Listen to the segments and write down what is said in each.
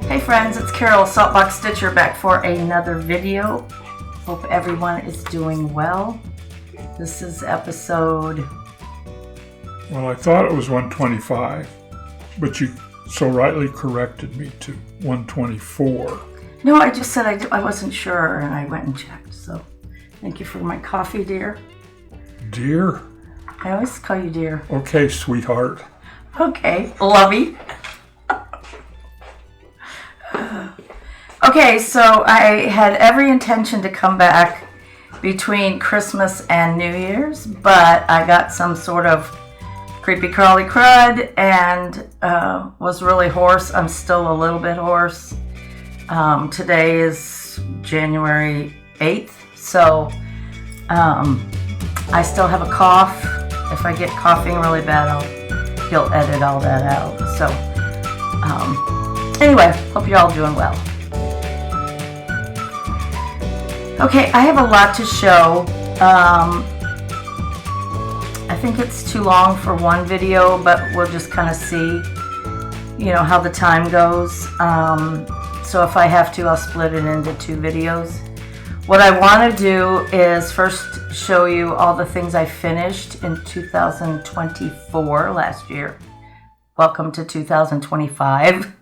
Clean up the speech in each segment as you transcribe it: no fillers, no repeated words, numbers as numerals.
Hey friends, it's Carol, Saltbox Stitcher, back for another video. Hope everyone is doing well. This is episode... Well, I thought it was 125, but you so rightly corrected me to 124. No, I just said I wasn't sure, and I went and checked. So, thank you for my coffee, dear. Dear? I always call you dear. Okay, sweetheart. Okay, lovey. Okay, so I had every intention to come back between Christmas and New Year's, but I got some sort of creepy crawly crud and was really hoarse. I'm still a little bit hoarse. Today is January 8th, so I still have a cough. If I get coughing really bad, he'll edit all that out. So anyway, hope you're all doing well. Okay, I have a lot to show. I think it's too long for one video, but we'll just kind of see, how the time goes. So if I have to, I'll split it into two videos. What I want to do is first show you all the things I finished in 2024 last year. Welcome to 2025.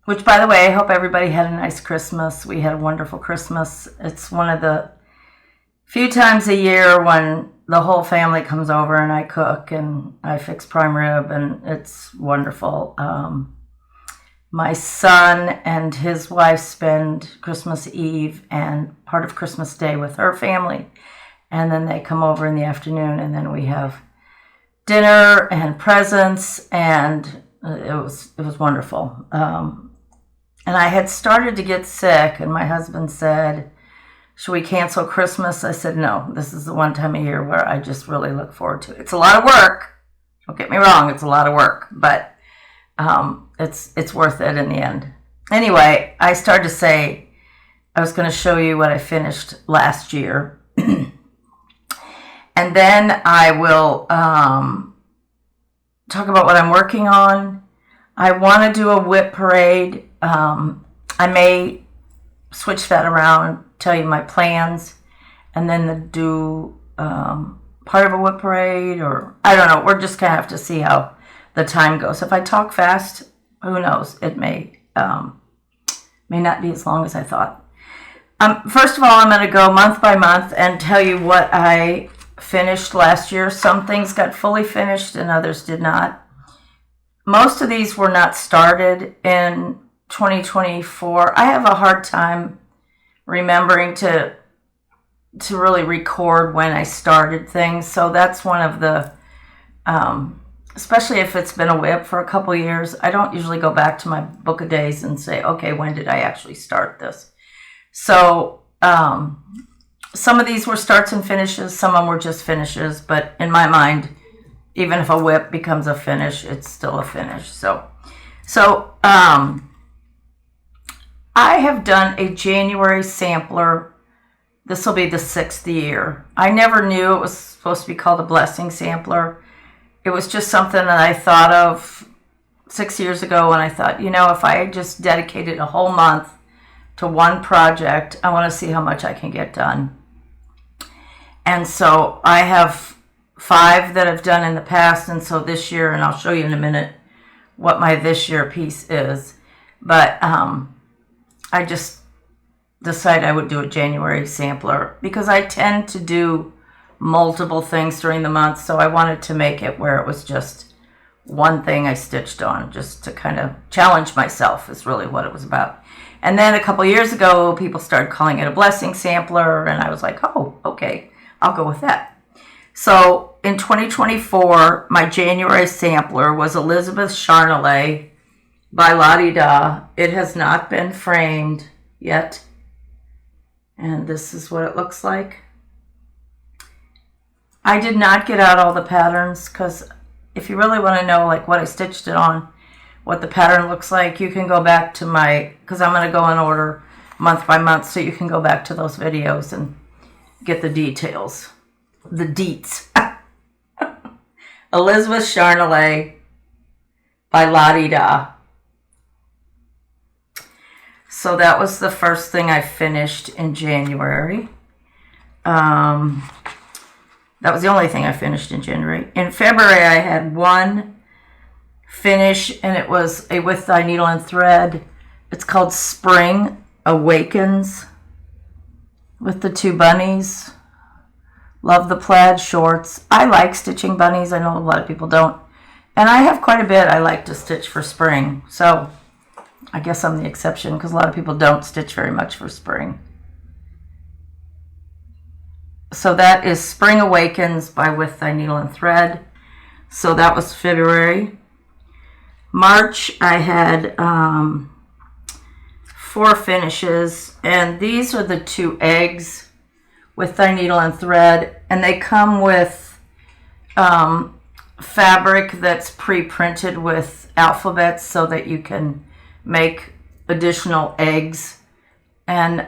Which, by the way, I hope everybody had a nice Christmas. We had a wonderful Christmas. It's one of the few times a year when the whole family comes over and I cook and I fix prime rib, and it's wonderful. My son and his wife spend Christmas Eve and part of Christmas Day with her family, and then they come over in the afternoon, and then we have dinner and presents, and it was wonderful. And I had started to get sick, and my husband said, should we cancel Christmas? I said, no, this is the one time of year where I just really look forward to it. It's a lot of work. Don't get me wrong, it's a lot of work, but it's worth it in the end. Anyway, I started to say I was going to show you what I finished last year. And then I will talk about what I'm working on. I want to do a WIP parade. I may switch that around, tell you my plans, and then do part of a WIP parade, or I don't know. We're just going to have to see how the time goes. If I talk fast, who knows? It may not be as long as I thought. First of all, I'm going to go month by month and tell you what I finished last year. Some things got fully finished and others did not. Most of these were not started in 2024. I have a hard time remembering to really record when I started things. So that's one of the, especially if it's been a WIP for a couple years, I don't usually go back to my book of days and say, okay, when did I actually start this? So some of these were starts and finishes. Some of them were just finishes. But in my mind, even if a WIP becomes a finish, it's still a finish. So I have done a January sampler. This will be the 6th year. I never knew it was supposed to be called a blessing sampler. It was just something that I thought of 6 years ago, and I thought, if I just dedicated a whole month to one project, I want to see how much I can get done. And so I have 5 that I've done in the past, and so this year, and I'll show you in a minute what my this year piece is, but I just decided I would do a January sampler because I tend to do multiple things during the month, so I wanted to make it where it was just one thing I stitched on, just to kind of challenge myself is really what it was about. And then a couple years ago, people started calling it a blessing sampler, and I was like, oh, okay, I'll go with that. So in 2024, my January sampler was Elizabeth Charnelay by Lottie Da. It has not been framed yet. And this is what it looks like. I did not get out all the patterns because if you really want to know what I stitched it on, what the pattern looks like, you can go back to because I'm going to go in order month by month, so you can go back to those videos and get the details. The deets. Elizabeth Charnelay by Lottie Da. So that was the first thing I finished in January. That was the only thing I finished in January. In February, I had one finish, and it was a With Thy Needle and Thread. It's called Spring Awakens, with the two bunnies. Love the plaid shorts. I like stitching bunnies. I know a lot of people don't. And I have quite a bit I like to stitch for spring. So I guess I'm the exception, because a lot of people don't stitch very much for spring. So that is Spring Awakens by With Thy Needle and Thread. So that was February. March, I had 4 finishes, and these are the 2 eggs With Thy Needle and Thread, and they come with fabric that's pre-printed with alphabets so that you can make additional eggs. And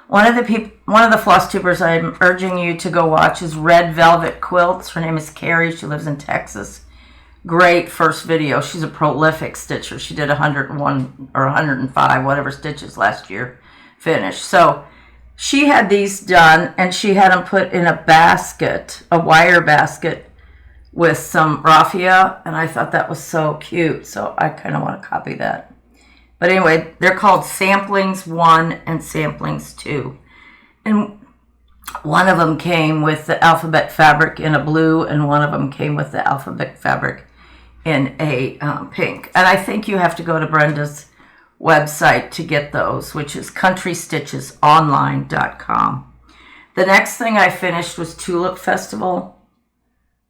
one of the floss tubers I'm urging you to go watch is Red Velvet Quilts. Her name is Carrie. She lives in Texas. Great first video. She's a prolific stitcher. She did 101 or 105, whatever stitches last year finished. So she had these done, and she had them put in a basket, a wire basket, with some raffia, and I thought that was so cute. So I kind of want to copy that. But anyway, they're called Samplings 1 and Samplings 2. And one of them came with the alphabet fabric in a blue, and one of them came with the alphabet fabric in a pink. And I think you have to go to Brenda's website to get those, which is countrystitchesonline.com. The next thing I finished was Tulip Festival,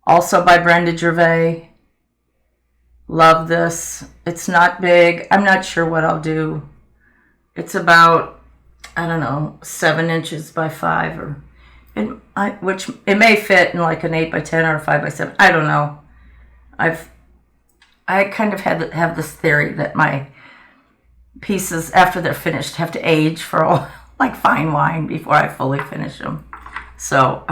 also by Brenda Gervais. Love this. It's not big. I'm not sure what I'll do. It's about, I don't know, 7 inches by 5, or which it may fit in like an 8 by 10 or a 5 by 7. I don't know. I kind of have this theory that my pieces, after they're finished, have to age for like fine wine before I fully finish them. So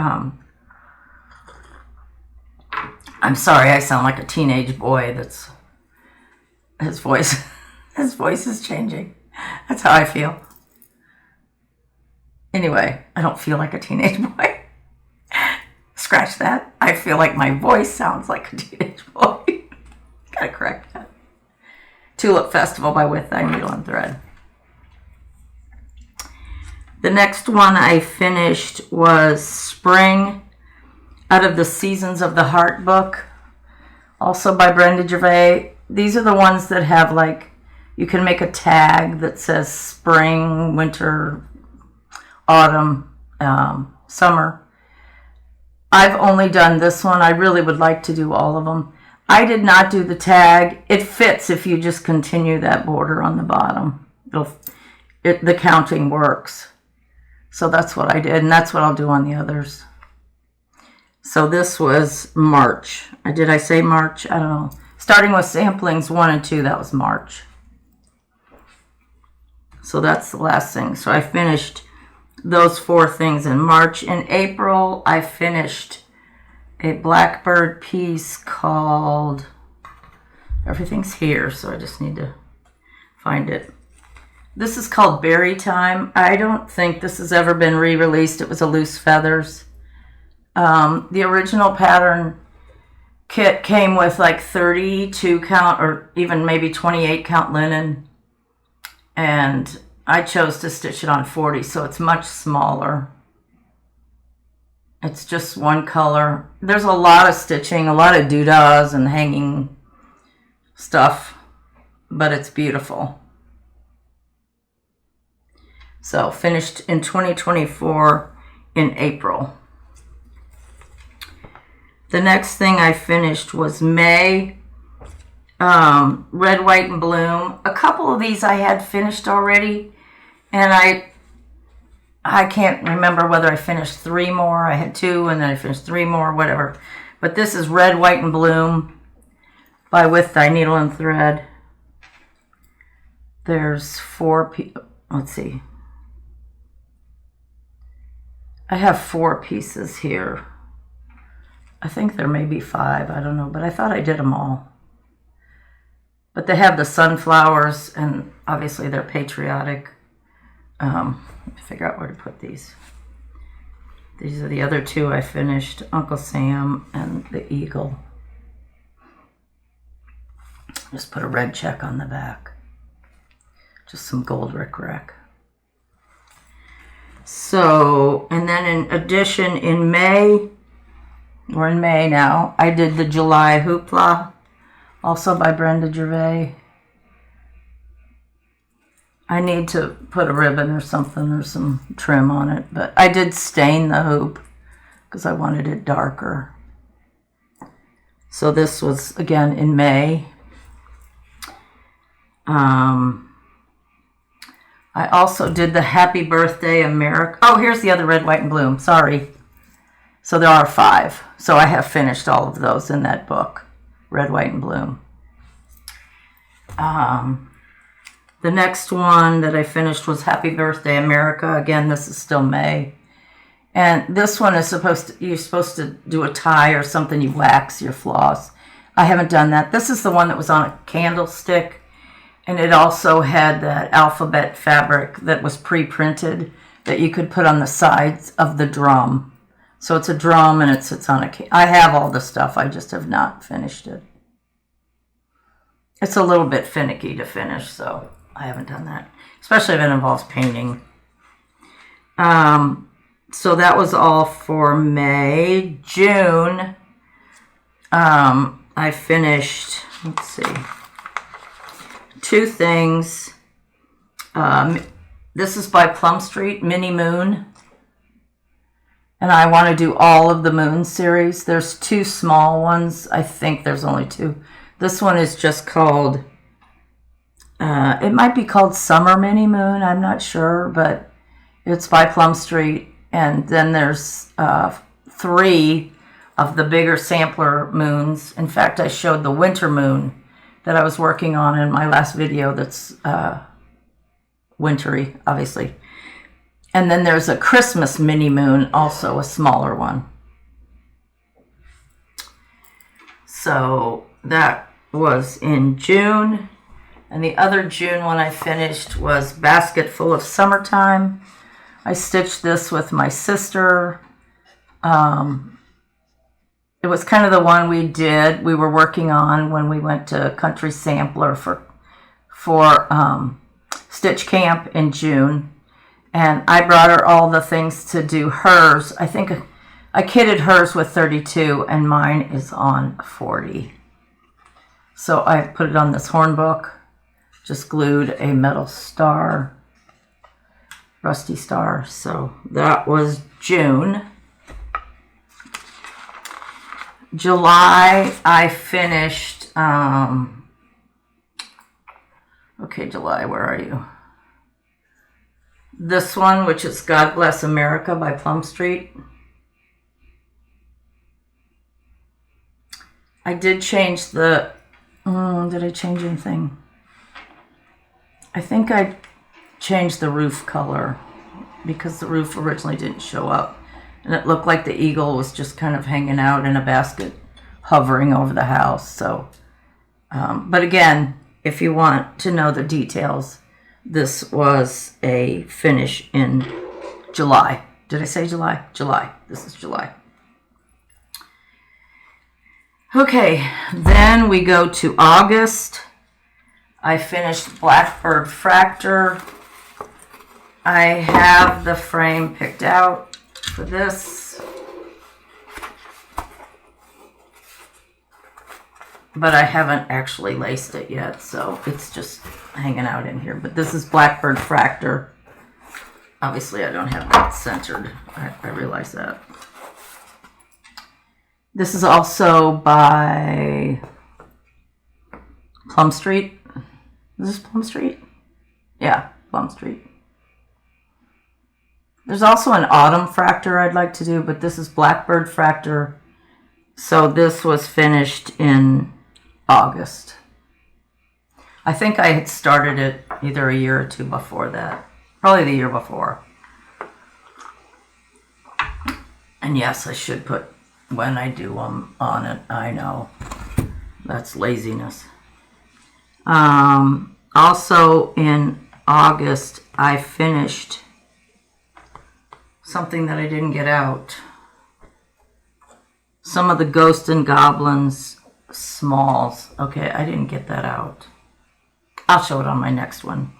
I'm sorry I sound like a teenage boy. That's his voice is changing. That's how I feel. Anyway, I don't feel like a teenage boy. Scratch that. I feel like my voice sounds like a teenage boy. Gotta correct that. Tulip Festival by With Thy Needle and Thread. The next one I finished was Spring, out of the Seasons of the Heart book, also by Brenda Gervais. These are the ones that have, like, you can make a tag that says spring, winter, autumn, summer. I've only done this one. I really would like to do all of them. I did not do the tag. It fits if you just continue that border on the bottom. The counting works. So that's what I did, and that's what I'll do on the others. So this was March. Did I say March? I don't know. Starting with Samplings 1 and 2, that was March. So that's the last thing. So I finished those 4 things in March. In April, I finished a Blackbird piece called, everything's here, so I just need to find it. This is called Berry Time. I don't think this has ever been re-released. It was a Loose Feathers. The original pattern kit came with like 32 count or even maybe 28 count linen, and I chose to stitch it on 40, so it's much smaller. It's just one color. There's a lot of stitching, a lot of doodahs and hanging stuff, but it's beautiful. So finished in 2024 in April. The next thing I finished was May, Red, White, and Bloom. A couple of these I had finished already, and I can't remember whether I finished 3 more. I had 2, and then I finished 3 more, whatever. But this is Red, White, and Bloom by With Thy Needle and Thread. There's 4 let's see. I have 4 pieces here. I think there may be 5, I don't know, but I thought I did them all. But they have the sunflowers, and obviously they're patriotic. Let me figure out where to put these. These are the other two I finished, Uncle Sam and the eagle. Just put a red check on the back. Just some gold rickrack. So, and then in addition, in May, we're in May now, I did the July Hoopla, also by Brenda Gervais. I need to put a ribbon or something or some trim on it, but I did stain the hoop because I wanted it darker. So this was, again, in May. I also did the Happy Birthday America. Oh, here's the other red, white, and bloom. Sorry. So there are 5. So I have finished all of those in that book. Red, white, and bloom. The next one that I finished was Happy Birthday America. Again, this is still May. And this one is you're supposed to do a tie or something. You wax your floss. I haven't done that. This is the one that was on a candlestick. And it also had that alphabet fabric that was pre-printed that you could put on the sides of the drum. So it's a drum and it sits on a... I have all the stuff. I just have not finished it. It's a little bit finicky to finish, so I haven't done that. Especially if it involves painting. So that was all for May. June, I finished... Let's see... 2 things. This is by Plum Street, Mini Moon. And I want to do all of the Moon series. There's 2 small ones. I think there's only 2. This one is just called, it might be called Summer Mini Moon. I'm not sure, but it's by Plum Street. And then there's 3 of the bigger sampler moons. In fact, I showed the Winter Moon that I was working on in my last video that's wintry, obviously. And then there's a Christmas mini moon, also a smaller one. So that was in June. And the other June one I finished was Basket Full of Summertime. I stitched this with my sister. It was kind of the one we were working on when we went to Country Sampler for Stitch Camp in June. And I brought her all the things to do hers. I think I kitted hers with 32 and mine is on 40. So I put it on this horn book, just glued a metal star, rusty star. So that was June. July, I finished, okay, July, where are you? This one, which is God Bless America by Plum Street. I did change did I change anything? I think I changed the roof color because the roof originally didn't show up. And it looked like the eagle was just kind of hanging out in a basket, hovering over the house. So, but again, if you want to know the details, this was a finish in July. Did I say July? July. This is July. Okay, then we go to August. I finished Blackbird Fractor. I have the frame picked out for this, but I haven't actually laced it yet, so it's just hanging out in here. But this is Blackbird Fractor. Obviously I don't have that centered. I realize that. This is also by Plum Street. Is this Plum Street? Yeah, Plum Street. There's also an Autumn Fractor I'd like to do, but this is Blackbird Fractor. So this was finished in August. I think I had started it either a year or two before that. Probably the year before. And yes, I should put when I do them on it. I know. That's laziness. Also in August, I finished something that I didn't get out. Some of the Ghost and Goblins smalls. Okay, I didn't get that out. I'll show it on my next one.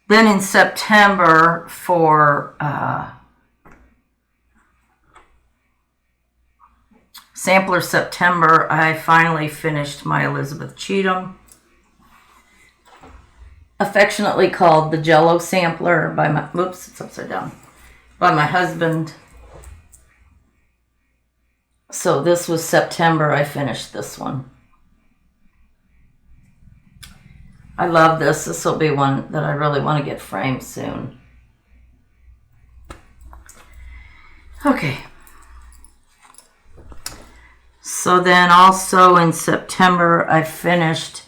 Then in September for Sampler September, I finally finished my Elizabeth Cheatham, affectionately called the Jello Sampler by my, whoops, it's upside down, by my husband. So this was September, I finished this one. I love this. This will be one that I really want to get framed soon. Okay. So then also in September, I finished,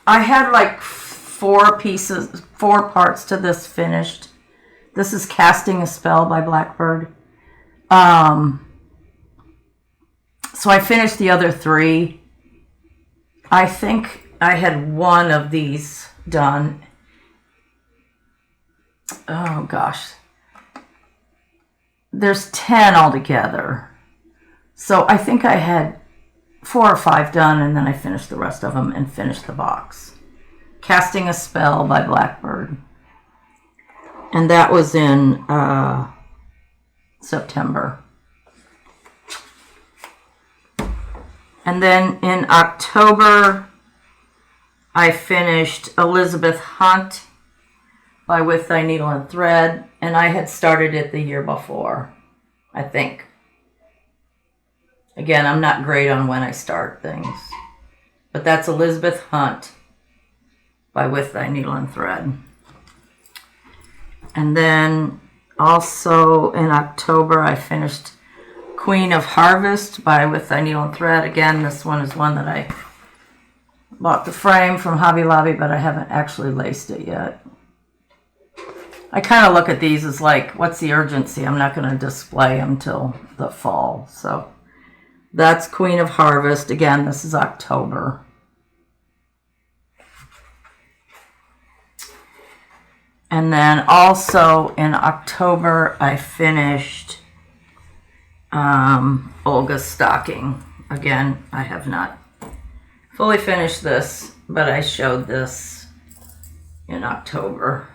I had like 4 parts to this finished. This is Casting a Spell by Blackbird. So I finished the other 3. I think I had 1 of these done. Oh gosh. There's 10 altogether. So I think I had 4 or 5 done, and then I finished the rest of them and finished the box. Casting a Spell by Blackbird. And that was in September. And then in October, I finished Elizabeth Hunt by With Thy Needle and Thread, and I had started it the year before, I think. Again, I'm not great on when I start things, but that's Elizabeth Hunt by With Thy Needle and Thread. And then also in October, I finished Queen of Harvest by With Thy Needle and Thread. Again, this one is one that I bought the frame from Hobby Lobby, but I haven't actually laced it yet. I kind of look at these as like, what's the urgency? I'm not going to display them till the fall. So that's Queen of Harvest. Again, this is October. And then also in October, I finished Olga's Stocking. Again, I have not fully finished this, but I showed this in October.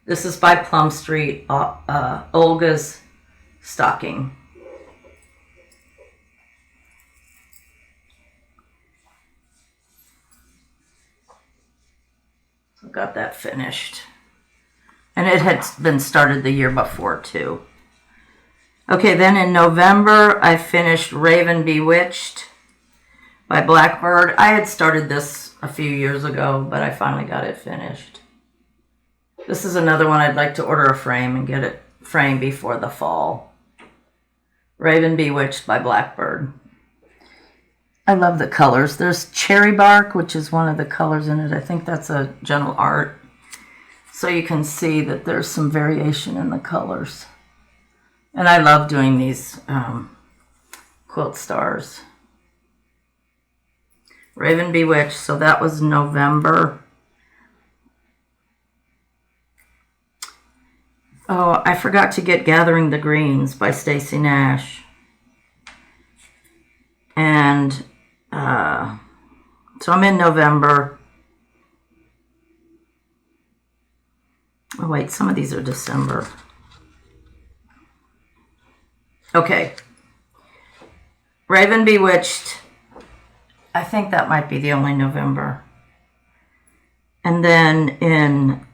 This is by Plum Street, Olga's Stocking. So got that finished. And it had been started the year before too. Okay, then in November, I finished Raven Bewitched by Blackbird. I had started this a few years ago, but I finally got it finished. This is another one I'd like to order a frame and get it framed before the fall. Raven Bewitched by Blackbird. I love the colors. There's Cherry Bark, which is one of the colors in it. I think that's a General Art. So you can see that there's some variation in the colors. And I love doing these quilt stars. Raven Bewitched, so that was November. Oh, I forgot to get Gathering the Greens by Stacey Nash. And so I'm in November. Oh wait, some of these are December. Okay. Raven Bewitched. I think that might be the only November. And then in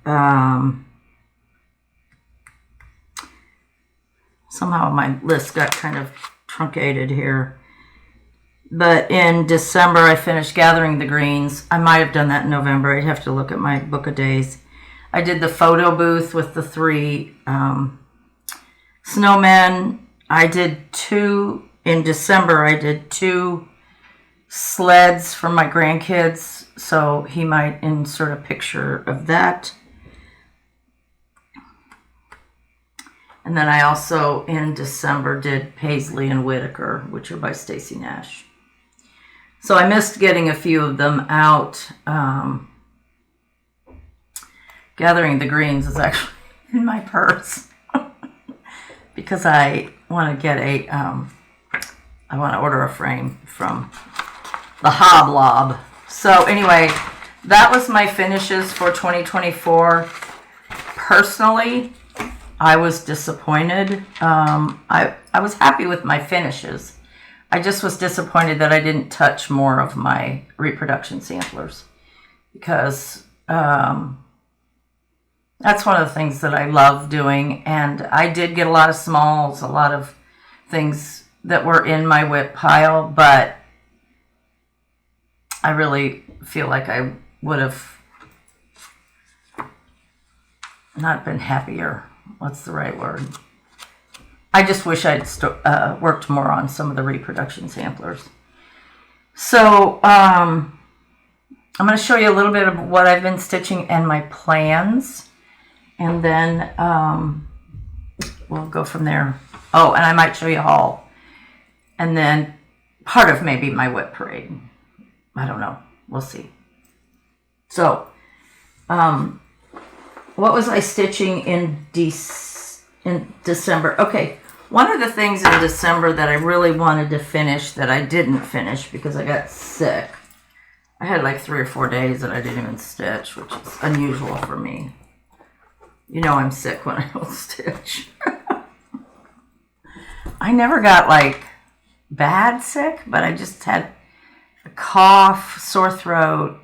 somehow my list got kind of truncated here. But in December, I finished Gathering the Greens. I might have done that in November. I'd have to look at my book of days. I did the photo booth with the 3 snowmen. I did 2, in December, I did 2 sleds for my grandkids. So he might insert a picture of that. And then I also, in December, did Paisley and Whitaker, which are by Stacy Nash. So I missed getting a few of them out. Gathering the Greens is actually in my purse because I want to get I want to order a frame from the Hoblob. So anyway, that was my finishes for 2024. Personally, I was disappointed. I was happy with my finishes. I just was disappointed that I didn't touch more of my reproduction samplers because that's one of the things that I love doing. And I did get a lot of smalls, a lot of things that were in my WIP pile, but I really feel like I would have not been happier. What's the right word? I just wish I'd worked more on some of the reproduction samplers. So I'm going to show you a little bit of what I've been stitching and my plans, and then we'll go from there. Oh, and I might show you a haul, and then part of maybe my WIP parade. I don't know. We'll see. So, what was I stitching in December? Okay, one of the things in December that I really wanted to finish that I didn't finish because I got sick. I had like 3 or 4 days that I didn't even stitch, which is unusual for me. You know I'm sick when I don't stitch. I never got like bad sick, but I just had a cough, sore throat,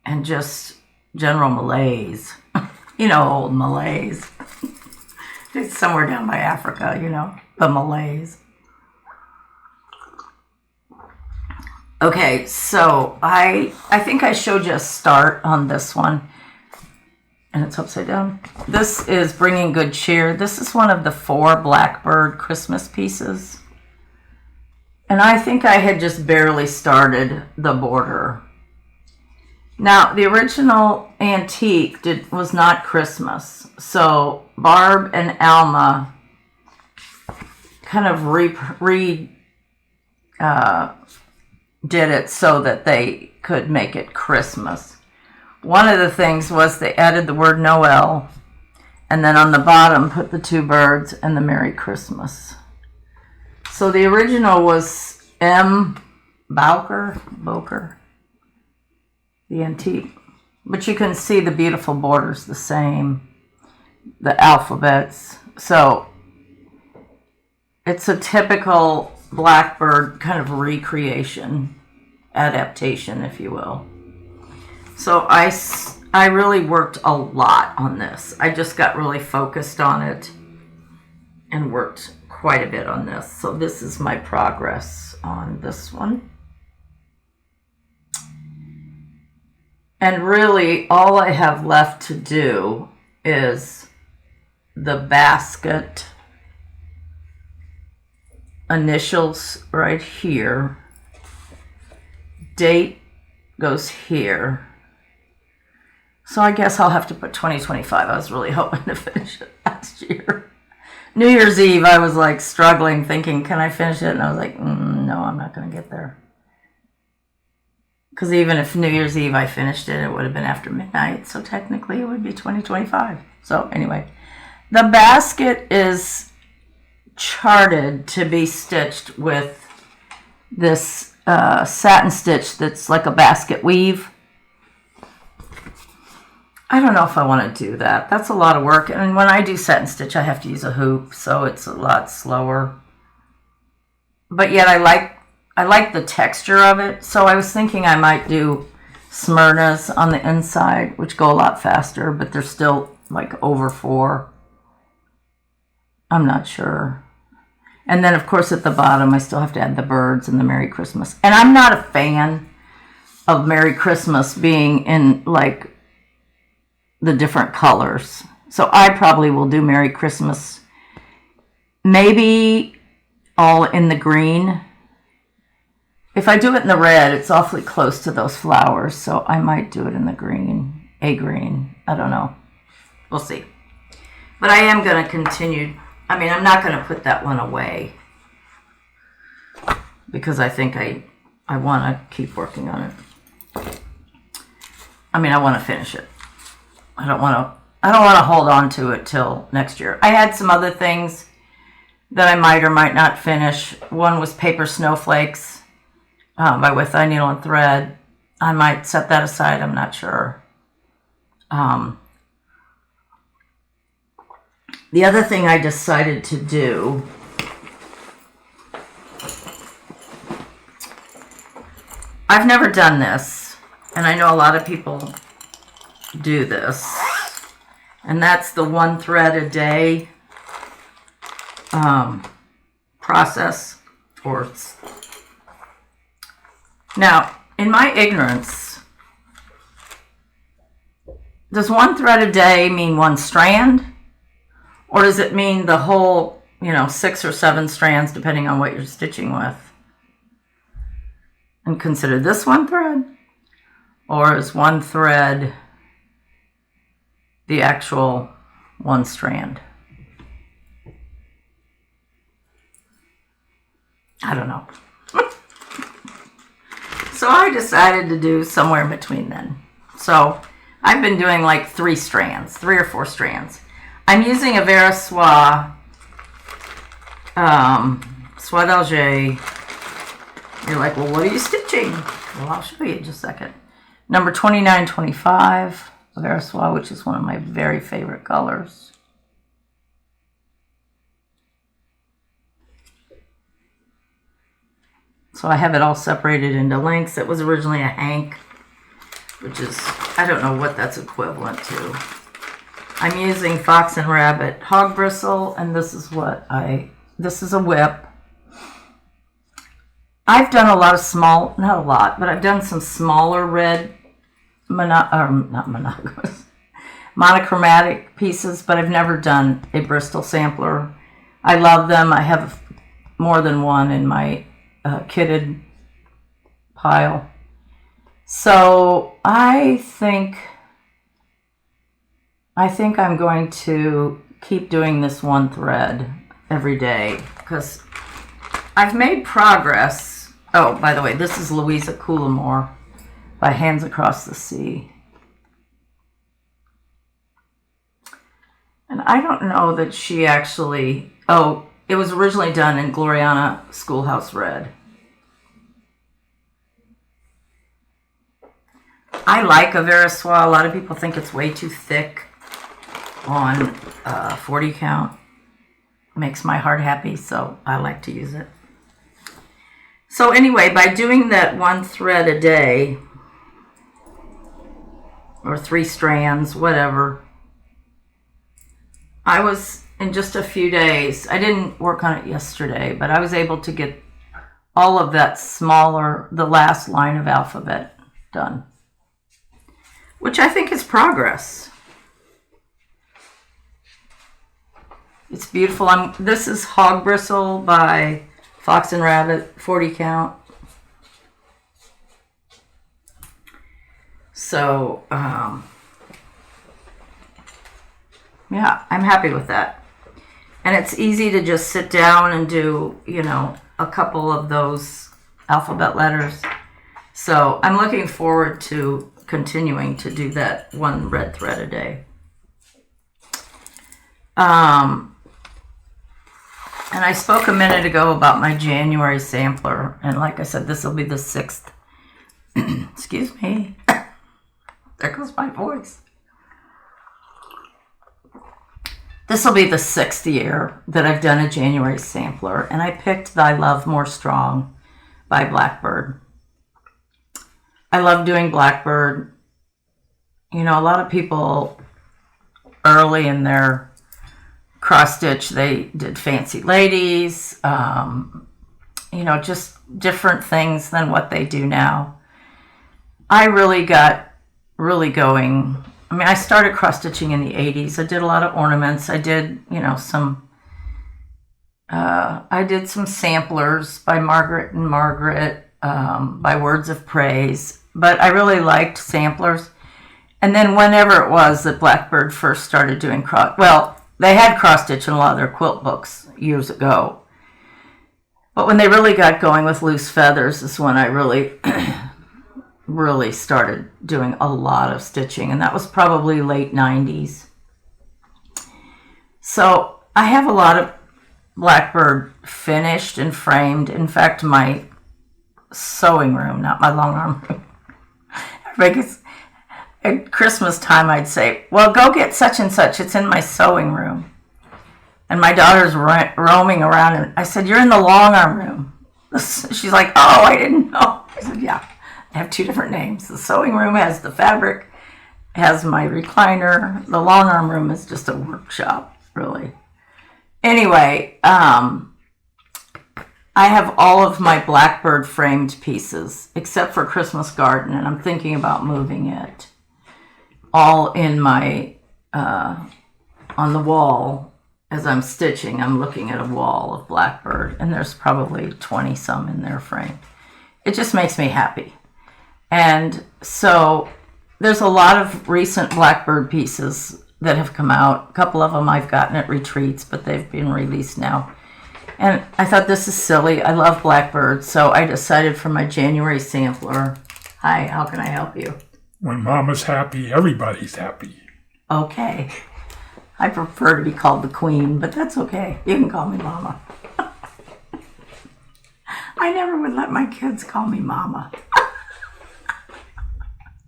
and just general malaise. You know, old malaise. It's somewhere down by Africa, you know, the malaise. Okay, so I think I showed you a start on this one. And it's upside down. This is Bringing Good Cheer. This is one of the 4 Blackbird Christmas pieces. And I think I had just barely started the border. Now, the original antique was not Christmas. So Barb and Alma kind of did it so that they could make it Christmas. One of the things was they added the word Noel, and then on the bottom put the 2 birds and the Merry Christmas. So the original was M. Bowker, the antique. But you can see the beautiful borders the same, the alphabets. So it's a typical Blackbird kind of recreation, adaptation, if you will. So I really worked a lot on this. I just got really focused on it and worked quite a bit on this. So this is my progress on this one. And really all I have left to do is the basket initials right here. Date goes here. So I guess I'll have to put 2025. I was really hoping to finish it last year. New Year's Eve, I was like struggling, thinking, can I finish it? And I was like, no, I'm not going to get there. Because even if New Year's Eve I finished it, it would have been after midnight. So technically it would be 2025. So anyway, the basket is charted to be stitched with this satin stitch that's like a basket weave. I don't know if I want to do that. That's a lot of work. And when I do satin stitch, I have to use a hoop, so it's a lot slower. But yet I like the texture of it. So I was thinking I might do Smyrnas on the inside, which go a lot faster, but they're still like over 4. I'm not sure. And then, of course, at the bottom, I still have to add the birds and the Merry Christmas. And I'm not a fan of Merry Christmas being in like the different colors. So I probably will do Merry Christmas maybe all in the green. If I do it in the red, it's awfully close to those flowers, so I might do it in the green, a green. I don't know. We'll see. But I am going to continue I mean, I'm not going to put that one away because I think I want to keep working on it. I mean, I want to finish it. I don't want to hold on to it till next year. I had some other things that I might or might not finish. One was Paper Snowflakes by With Eye Needle and Thread. I might set that aside. I'm not sure. The other thing I decided to do I've never done this, and I know a lot of people do this, and that's the 1 thread a day process. Now, in my ignorance, does 1 thread a day mean 1 strand? Or does it mean the whole, 6 or 7 strands, depending on what you're stitching with? And consider this 1 thread? Or is 1 thread the actual 1 strand? I don't know. So I decided to do somewhere in between then. So I've been doing like 3 or 4 strands. I'm using a Vera Soie, Soie d'Alger. You're like, well, what are you stitching? Well, I'll show you in just a second. Number 2925, Vera Soie, which is one of my very favorite colors. So I have it all separated into lengths. It was originally a hank, which is, I don't know what that's equivalent to. I'm using Fox and Rabbit hog bristle, and this is this is a WIP. I've done a lot of small, not a lot, but I've done some smaller red, not monogamous, monochromatic pieces, but I've never done a Bristol sampler. I love them. I have more than one in my kitted pile. So I think I'm going to keep doing this 1 thread every day because I've made progress. Oh, by the way, this is Louisa Coulamore by Hands Across the Sea. And I don't know that she actually, it was originally done in Gloriana Schoolhouse Red. I like a Vera Soie. A lot of people think it's way too thick on 40 count. Makes my heart happy, so I like to use it. So anyway, by doing that 1 thread a day, or 3 strands, whatever, I was, in just a few days, I didn't work on it yesterday, but I was able to get all of that the last line of alphabet done, which I think is progress. It's beautiful. This is Hog Bristle by Fox and Rabbit, 40 count. So, yeah, I'm happy with that. And it's easy to just sit down and do, a couple of those alphabet letters. So I'm looking forward to continuing to do that 1 red thread a day. And I spoke a minute ago about my January sampler. And like I said, this will be the 6th. Excuse me. There goes my voice. This will be the 6th year that I've done a January sampler. And I picked Thy Love More Strong by Blackbird. I love doing Blackbird. A lot of people early in their cross stitch, they did Fancy Ladies, just different things than what they do now. I really got going. I mean, I started cross stitching in the 80s. I did a lot of ornaments. I did, I did some samplers by Margaret and Margaret, by Words of Praise, but I really liked samplers. And then whenever it was that Blackbird first started doing they had cross stitch in a lot of their quilt books years ago. But when they really got going with loose feathers is when I really, really started doing a lot of stitching. And that was probably late 90s. So I have a lot of Blackbird finished and framed. In fact, my sewing room, not my long arm room. Because at Christmas time, I'd say, well, go get such and such. It's in my sewing room. And my daughter's roaming around. And I said, you're in the long arm room. She's like, oh, I didn't know. I said, yeah, I have two different names. The sewing room has the fabric, has my recliner. The long arm room is just a workshop, really. Anyway, I have all of my Blackbird framed pieces, except for Christmas Garden, and I'm thinking about moving it. All in my, on the wall, as I'm stitching, I'm looking at a wall of Blackbird, and there's probably 20 some in there framed. It just makes me happy. And so there's a lot of recent Blackbird pieces that have come out. A couple of them I've gotten at retreats, but they've been released now. And I thought, this is silly. I love Blackbird, so I decided for my January sampler. Hi, how can I help you? When Mama's happy, everybody's happy. Okay. I prefer to be called the Queen, but that's okay. You can call me Mama. I never would let my kids call me Mama.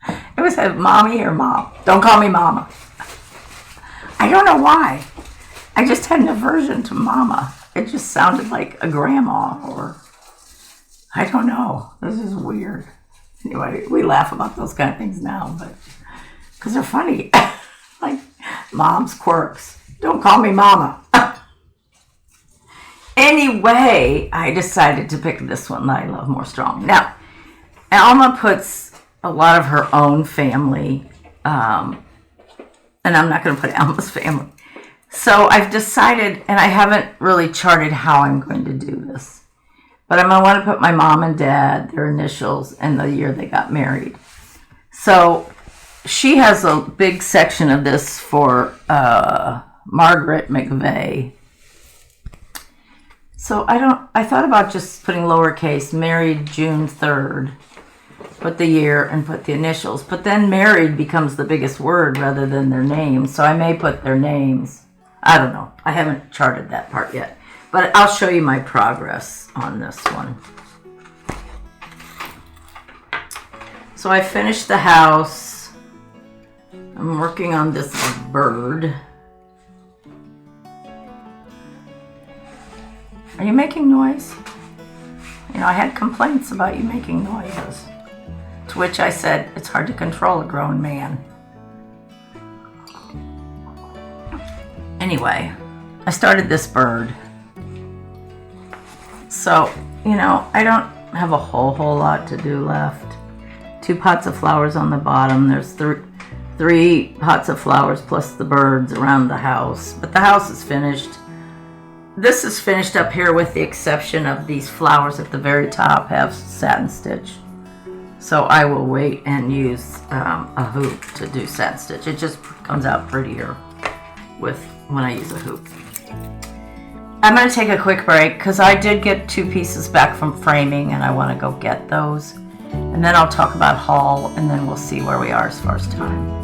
It was a mommy or mom. Don't call me Mama. I don't know why. I just had an aversion to Mama. It just sounded like a grandma, or I don't know. This is weird. Anyway, we laugh about those kind of things now, but because they're funny. Like mom's quirks. Don't call me Mama. Anyway, I decided to pick this one that I love more strong. Now, Alma puts a lot of her own family, and I'm not going to put Alma's family. So I've decided, and I haven't really charted how I'm going to do this, but I'm going to want to put my mom and dad, their initials, and the year they got married. So she has a big section of this for Margaret McVeigh. So I thought about just putting lowercase, married June 3rd, put the year and put the initials, but then married becomes the biggest word rather than their names, so I may put their names. I don't know. I haven't charted that part yet, but I'll show you my progress on this one. So I finished the house. I'm working on this bird. Are you making noise? You know, I had complaints about you making noises. To which I said, it's hard to control a grown man. Anyway, I started this bird. So, you know, I don't have a whole lot to do left. 2 pots of flowers on the bottom. There's 3 pots of flowers plus the birds around the house. But the house is finished. This is finished up here with the exception of these flowers at the very top have satin stitch. So I will wait and use a hoop to do satin stitch. It just comes out prettier with when I use a hoop. I'm going to take a quick break because I did get 2 pieces back from framing and I want to go get those. And then I'll talk about haul and then we'll see where we are as far as time.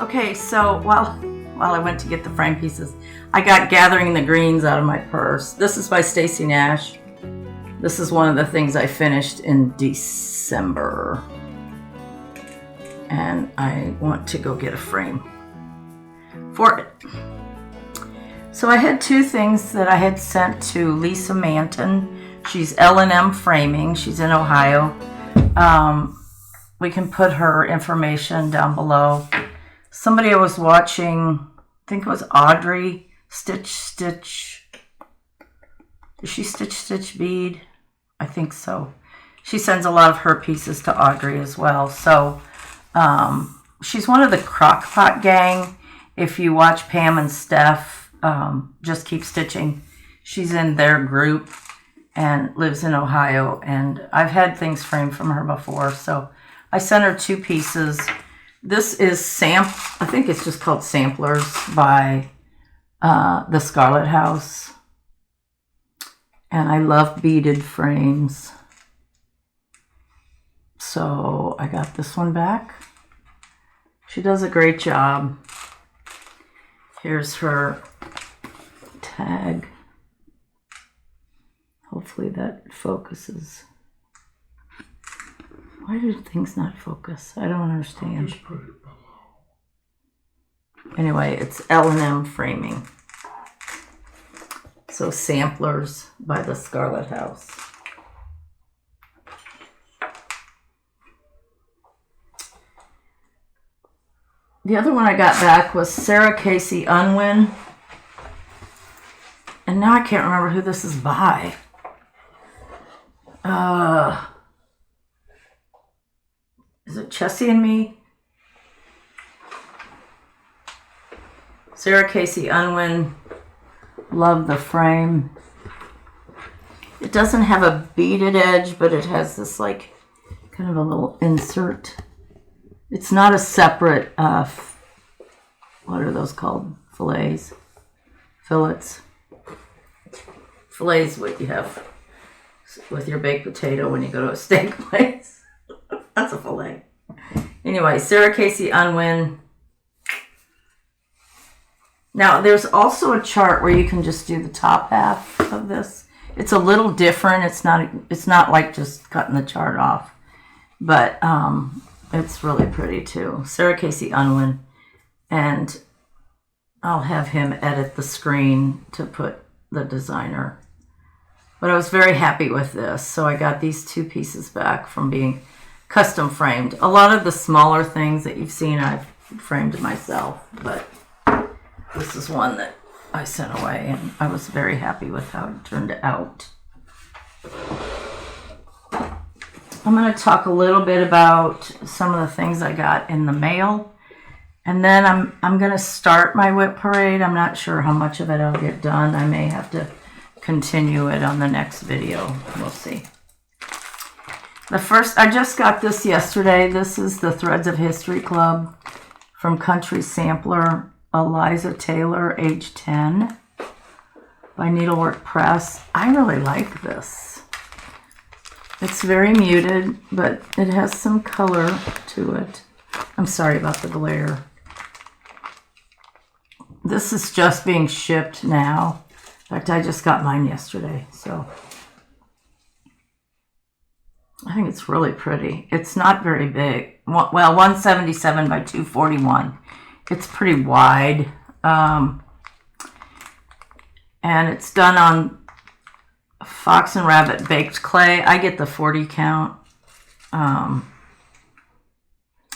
Okay, so while I went to get the frame pieces, I got Gathering the Greens out of my purse. This is by Stacy Nash. This is one of the things I finished in December. And I want to go get a frame for it. So I had 2 things that I had sent to Lisa Manton. She's L&M Framing. She's in Ohio. We can put her information down below. Somebody I was watching, I think it was Audrey, Stitch. Is she Stitch Bead? I think so. She sends a lot of her pieces to Audrey as well. So she's one of the Crockpot gang. If you watch Pam and Steph, Just Keep Stitching, she's in their group and lives in Ohio. And I've had things framed from her before. So I sent her 2 pieces. This is I think it's just called Samplers by the Scarlet House. And I love beaded frames. So I got this one back. She does a great job. Here's her tag. Hopefully that focuses. Why do things not focus? I don't understand. Just put it below. Anyway, it's L&M framing. So Samplers by the Scarlet House. The other one I got back was Sarah Casey Unwin. And now I can't remember who this is by. Is it Chessie and Me? Sarah Casey Unwin. Love the frame. It doesn't have a beaded edge, but it has this like kind of a little insert. It's not a separate, what are those called? Fillets. What you have with your baked potato when you go to a steak place. That's a fillet. Anyway, Sarah Casey Unwin. Now, there's also a chart where you can just do the top half of this. It's a little different. It's not like just cutting the chart off. But it's really pretty too. Sarah Casey Unwin. And I'll have him edit the screen to put the designer. But I was very happy with this. So I got these 2 pieces back from being custom framed. A lot of the smaller things that you've seen I've framed myself. But this is one that I sent away, and I was very happy with how it turned out. I'm going to talk a little bit about some of the things I got in the mail, and then I'm going to start my WIP parade. I'm not sure how much of it I'll get done. I may have to continue it on the next video. We'll see. I just got this yesterday. This is the Threads of History Club from Country Sampler. Eliza Taylor, age 10, by Needlework Press. I really like this. It's very muted, but it has some color to it. I'm sorry about the glare. This is just being shipped now. In fact, I just got mine yesterday, so I think it's really pretty. It's not very big. Well, 177 by 241. It's pretty wide, and it's done on Fox and Rabbit baked clay. I get the 40 count. I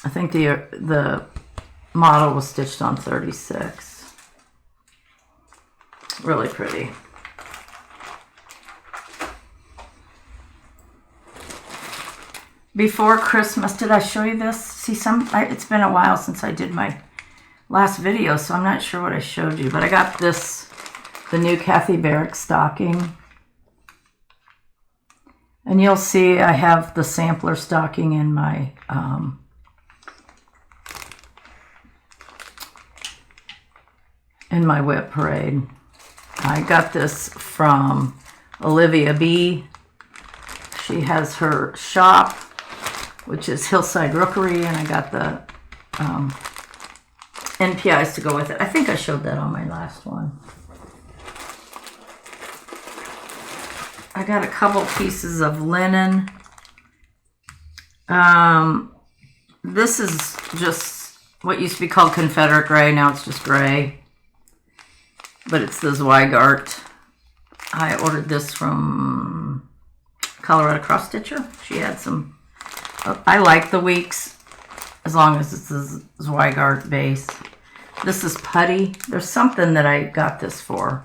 think the model was stitched on 36. Really pretty. Before Christmas, did I show you this? See, it's been a while since I did my last video, so I'm not sure what I showed you, but I got the new Kathy Barrick stocking. And you'll see I have the sampler stocking in my WIP parade. I got this from Olivia B. She has her shop, which is Hillside Rookery, and I got the NPIs to go with it. I think I showed that on my last one. I got a couple pieces of linen. This is just what used to be called Confederate gray. Now it's just gray. But it's the Zweigart. I ordered this from Colorado Cross Stitcher. She had some. I like the Weeks as long as it's the Zweigart base. This is putty. There's something that I got this for,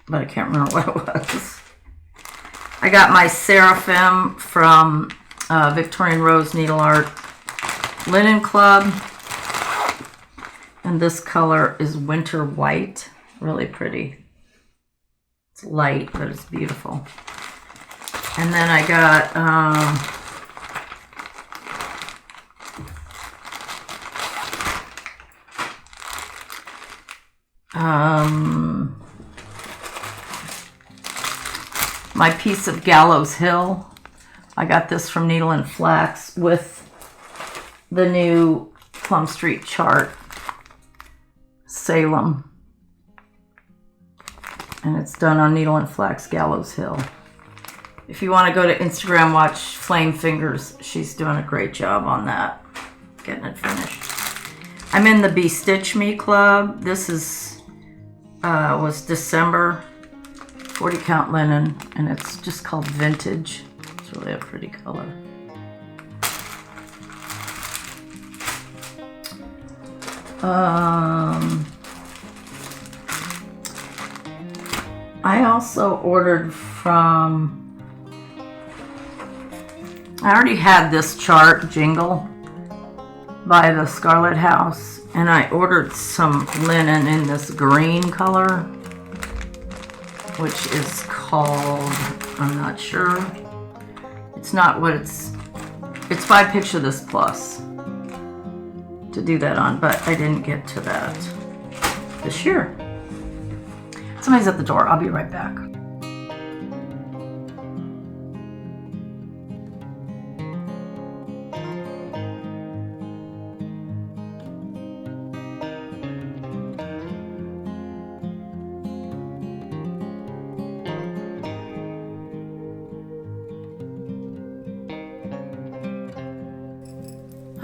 but I can't remember what it was. I got my Seraphim from Victorian Rose Needle Art Linen Club. And this color is Winter White. Really pretty. It's light, but it's beautiful. And then I got my piece of Gallows Hill. I got this from Needle and Flax with the new Plum Street chart, Salem. And it's done on Needle and Flax Gallows Hill. If you want to go to Instagram, watch Flame Fingers. She's doing a great job on that, getting it finished. I'm in the Be Stitch Me Club. This is was December, 40 count linen, and it's just called Vintage. It's really a pretty color. I also ordered from, I already had this chart, Jingle, by the Scarlet House, and I ordered some linen in this green color, which is called, I'm not sure, it's not what it's by Picture This Plus to do that on, but I didn't get to that this year. Somebody's at the door. I'll be right back.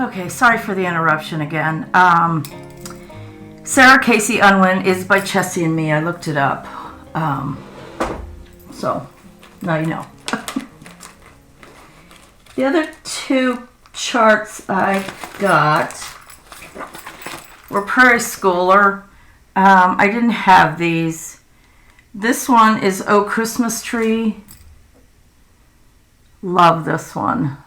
Okay, sorry for the interruption again. Sarah Casey Unwin is by Chessie and me. I looked it up. So, now you know. The other two charts I got were Prairie Schooler. I didn't have these. This one is Oh Christmas Tree. Love this one.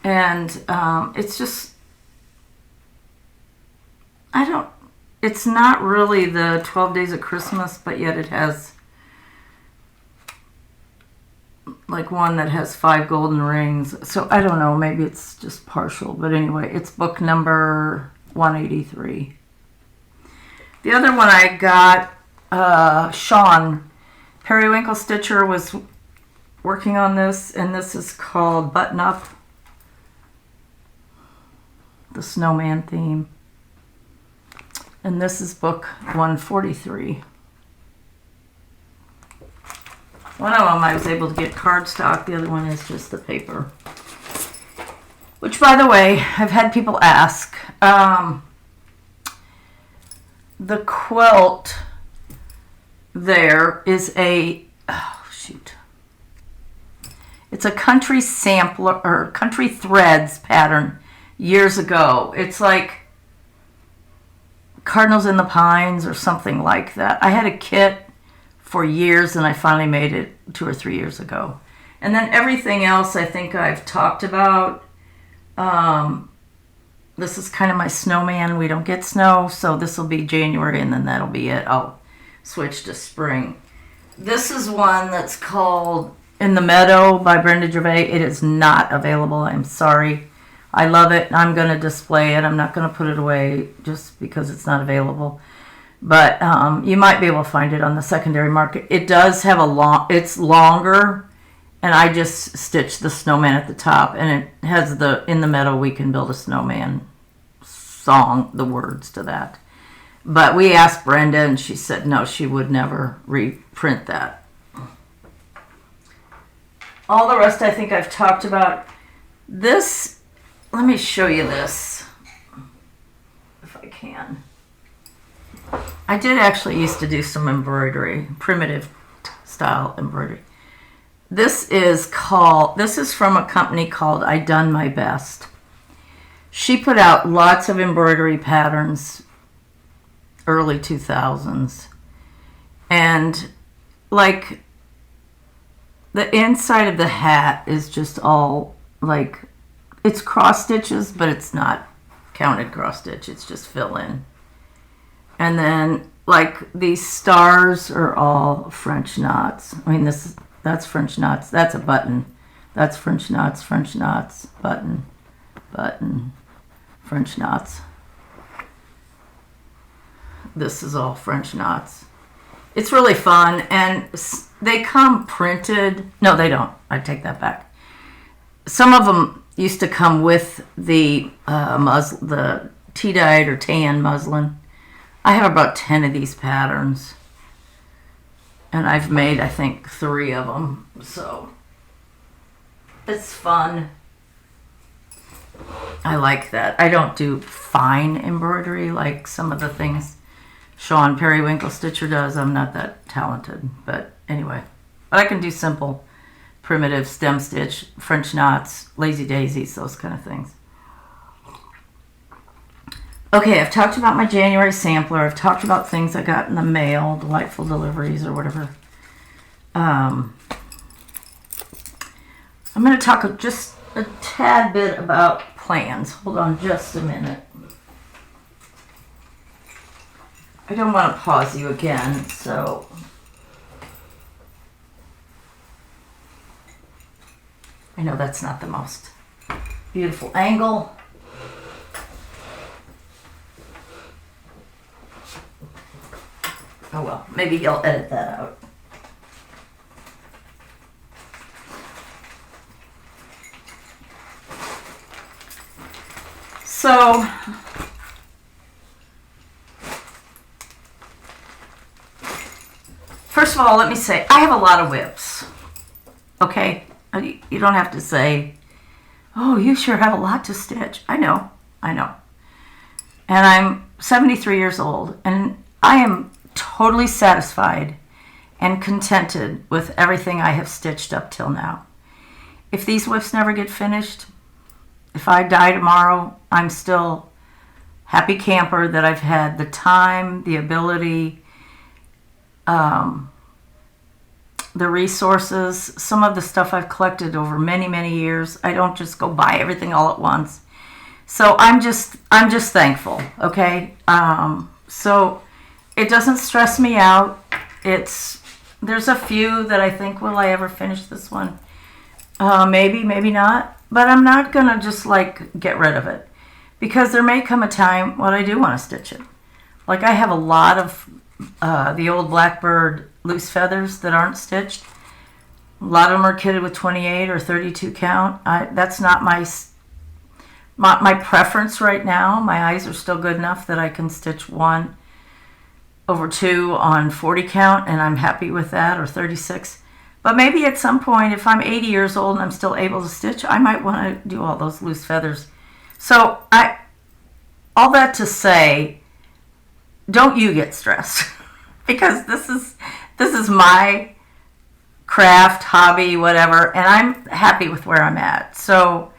And it's just, it's not really the 12 Days of Christmas, but yet it has like one that has 5 golden rings. So I don't know, maybe it's just partial. But anyway, it's book number 183. The other one I got, Sean, Periwinkle Stitcher was working on this, and this is called Button Up. The snowman theme. And this is book 143. One of them I was able to get cardstock, the other one is just the paper. Which, by the way, I've had people ask. The quilt there is a, it's a country sampler, or country threads pattern. Years ago. It's like Cardinals in the Pines or something like that. I had a kit for years and I finally made it 2 or 3 years ago. And then everything else I think I've talked about. This is kind of my snowman. We don't get snow, so this will be January and then that'll be it. I'll switch to spring. This is one that's called In the Meadow by Brenda Gervais. It is not available. I'm sorry. I love it. I'm going to display it. I'm not going to put it away just because it's not available. But you might be able to find it on the secondary market. It does have it's longer, and I just stitched the snowman at the top, and it has the In the Meadow We Can Build a Snowman song, the words to that. But we asked Brenda, and she said no, she would never reprint that. All the rest I think I've talked about. This, let me show you this, if I can. I did actually used to do some embroidery, primitive style embroidery. This is from a company called I Done My Best. She put out lots of embroidery patterns, early 2000s. And like the inside of the hat is just all like, it's cross stitches, but it's not counted cross stitch. It's just fill in. And then like these stars are all French knots. I mean, that's French knots. That's a button. That's French knots, button, button, French knots. This is all French knots. It's really fun, and they come printed. No, they don't. I take that back. Some of them used to come with the the tea-dyed or tan muslin. I have about 10 of these patterns, and I've made, I think, 3 of them. So it's fun. I like that. I don't do fine embroidery like some of the things Sean Periwinkle Stitcher does. I'm not that talented, but anyway. But I can do simple, primitive stem stitch, French knots, lazy daisies, those kind of things. Okay, I've talked about my January sampler. I've talked about things I got in the mail, delightful deliveries or whatever. I'm going to talk just a tad bit about plans. Hold on just a minute. I don't want to pause you again, so I know that's not the most beautiful angle. Oh well, maybe you'll edit that out. So, first of all, let me say, I have a lot of WIPs, okay? You don't have to say, oh, you sure have a lot to stitch. I know. And I'm 73 years old, and I am totally satisfied and contented with everything I have stitched up till now. If these WIPs never get finished, if I die tomorrow, I'm still happy camper that I've had the time, the ability, the resources, some of the stuff I've collected over many, many years. I don't just go buy everything all at once. So I'm just thankful, okay? So it doesn't stress me out. There's a few that I think, will I ever finish this one? Maybe, maybe not. But I'm not going to just like get rid of it, because there may come a time when I do want to stitch it. Like I have a lot of the old Blackbird loose feathers that aren't stitched. A lot of them are kitted with 28 or 32 count. That's not my preference right now. My eyes are still good enough that I can stitch 1 over 2 on 40 count, and I'm happy with that, or 36. But maybe at some point, if I'm 80 years old and I'm still able to stitch, I might want to do all those loose feathers. So all that to say, don't you get stressed, because this is my craft, hobby, whatever, and I'm happy with where I'm at. So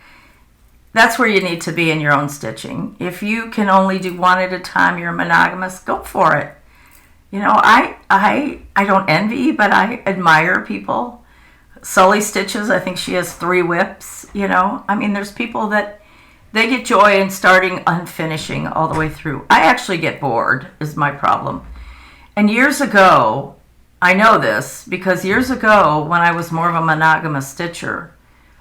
that's where you need to be in your own stitching. If you can only do 1 at a time, you're monogamous, go for it. You know, I don't envy, but I admire people. Sully stitches, I think she has 3 WIPs, you know. I mean, there's people that they get joy in starting and finishing all the way through. I actually get bored, is my problem. And years ago, I know this, because years ago, when I was more of a monogamous stitcher,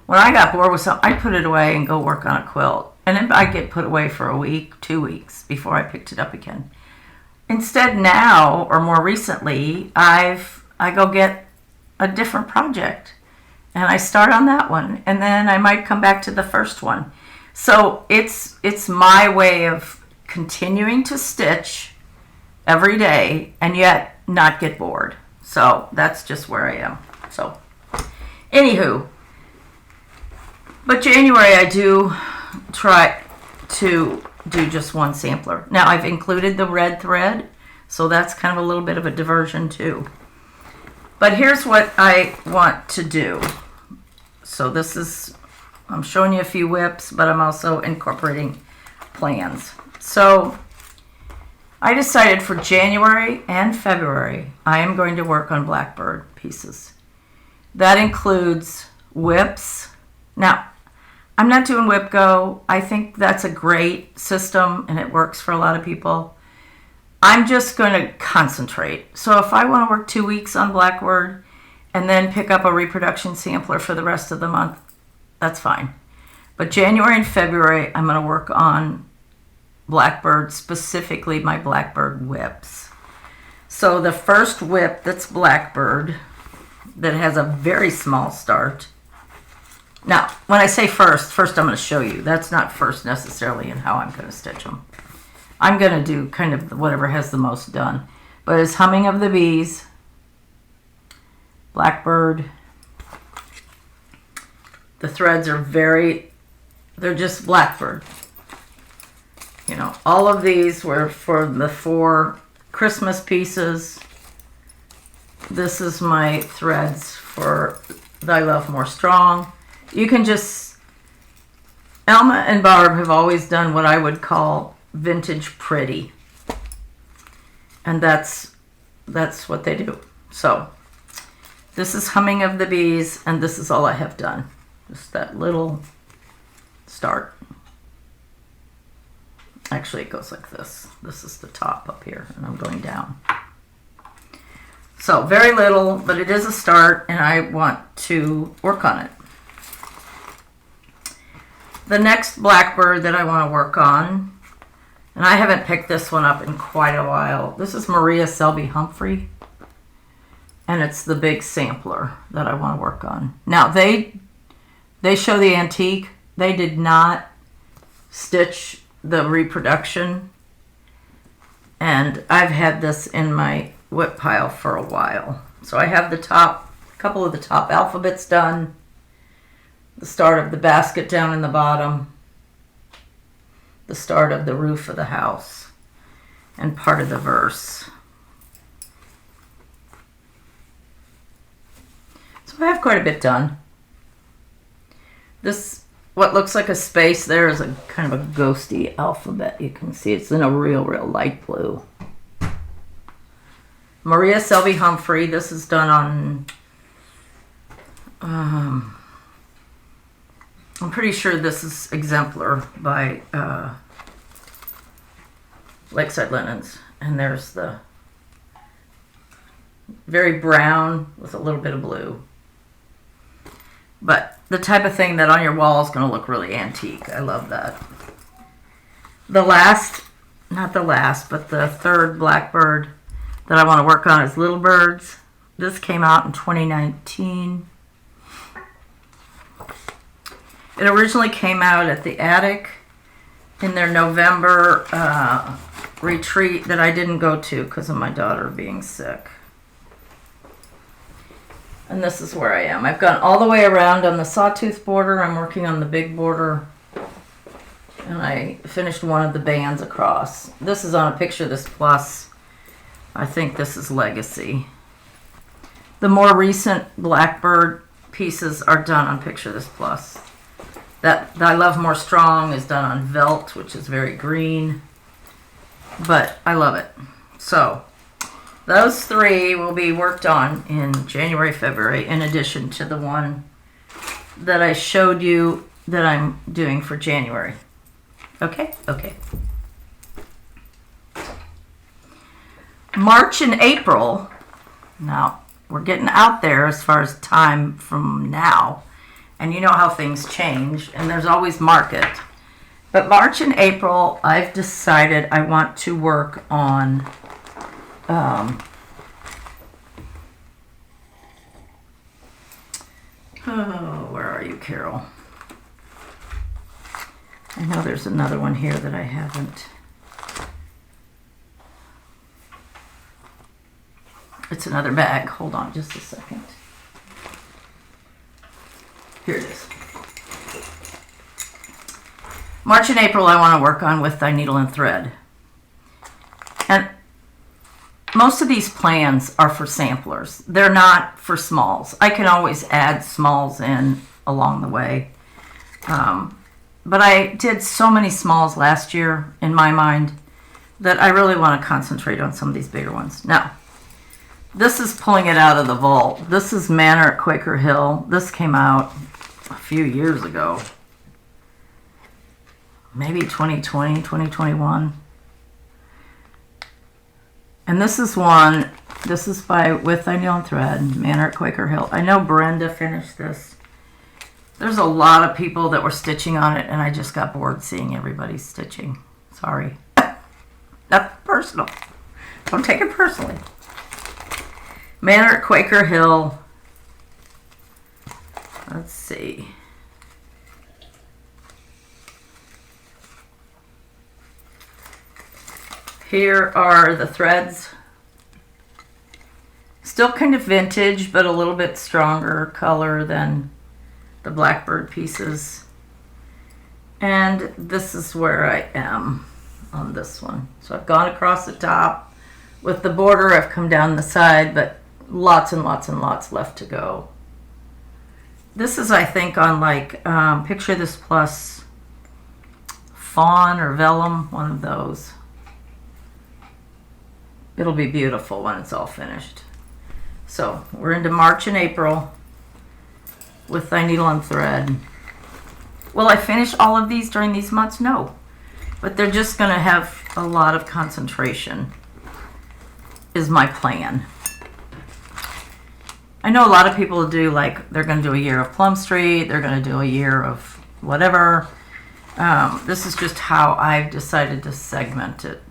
when I got bored with something, I'd put it away and go work on a quilt. And then I'd get put away for a week, 2 weeks before I picked it up again. Instead now, or more recently, I go get a different project and I start on that one, and then I might come back to the first one. So it's my way of continuing to stitch every day and yet not get bored. So that's just where I am. So anywho, but January I do try to do just 1 sampler. Now I've included the red thread, so that's kind of a little bit of a diversion too. But here's what I want to do. So this is, I'm showing you a few WIPs, but I'm also incorporating plans. So I decided for January and February, I am going to work on Blackbird pieces. That includes WIPs. Now, I'm not doing WIP Go. I think that's a great system and it works for a lot of people. I'm just going to concentrate. So if I want to work 2 weeks on Blackbird and then pick up a reproduction sampler for the rest of the month, that's fine. But January and February, I'm going to work on Blackbird, specifically my Blackbird WIPs. So the first WIP that's Blackbird, that has a very small start. Now, when I say first I'm going to show you. That's not first necessarily in how I'm going to stitch them. I'm going to do kind of whatever has the most done. But it's Humming of the Bees, Blackbird. The threads are they're just Blackbird. You know, all of these were for the 4 Christmas pieces. This is my threads for Thy Love More Strong. You can just, Alma and Barb have always done what I would call vintage pretty. And that's what they do. So, this is Humming of the Bees, and this is all I have done. Just that little start. Actually, it goes like this. This is the top up here, and I'm going down. So, very little, but it is a start, and I want to work on it. The next Blackbird that I want to work on, and I haven't picked this one up in quite a while. This is Maria Selby Humphrey, and it's the big sampler that I want to work on. Now, they show the antique. They did not stitch the reproduction, and I've had this in my WIP pile for a while. So I have the couple of the top alphabets done, the start of the basket down in the bottom, the start of the roof of the house, and part of the verse. So I have quite a bit done. This, what looks like a space there, is a kind of a ghosty alphabet. You can see it's in a real light blue. Maria Selby Humphrey. This is done on, I'm pretty sure this is Exemplar by Lakeside Linens. And there's the very brown with a little bit of blue. But the type of thing that on your wall is going to look really antique. I love that. The last, not the last, but the third Blackbird that I want to work on is Little Birds. This came out in 2019. It originally came out at the Attic in their November retreat that I didn't go to because of my daughter being sick. And this is where I am. I've gone all the way around on the sawtooth border. I'm working on the big border. And I finished one of the bands across. This is on a Picture This Plus. I think this is Legacy. The more recent Blackbird pieces are done on Picture This Plus. That I Love More Strong is done on Velt, which is very green. But I love it. So, those 3 will be worked on in January, February, in addition to the one that I showed you that I'm doing for January. Okay? Okay. March and April, now we're getting out there as far as time from now, and you know how things change, and there's always market. But March and April, I've decided I want to work on where are you, Carol? I know there's another one here that I haven't. It's another bag. Hold on just a second. Here it is. March and April I want to work on with Thy Needle and Thread. And most of these plans are for samplers. They're not for smalls. I can always add smalls in along the way. But I did so many smalls last year in my mind that I really want to concentrate on some of these bigger ones. Now, this is pulling it out of the vault. This is Manor at Quaker Hill. This came out a few years ago. Maybe 2020, 2021. And this is one, this is by With Thy Needle and Thread, Manor at Quaker Hill. I know Brenda finished this. There's a lot of people that were stitching on it, and I just got bored seeing everybody stitching. Sorry. Not personal. Don't take it personally. Manor at Quaker Hill. Let's see. Here are the threads. Still kind of vintage, but a little bit stronger color than the Blackbird pieces. And this is where I am on this one. So I've gone across the top with the border. I've come down the side, but lots and lots and lots left to go. This is, I think, on like Picture This Plus Fawn or Vellum, one of those. It'll be beautiful when it's all finished. So we're into March and April with Thy Needle and Thread. Will I finish all of these during these months? No. But they're just going to have a lot of concentration, is my plan. I know a lot of people do, like, they're going to do a year of Plum Street, they're going to do a year of whatever. This is just how I've decided to segment it.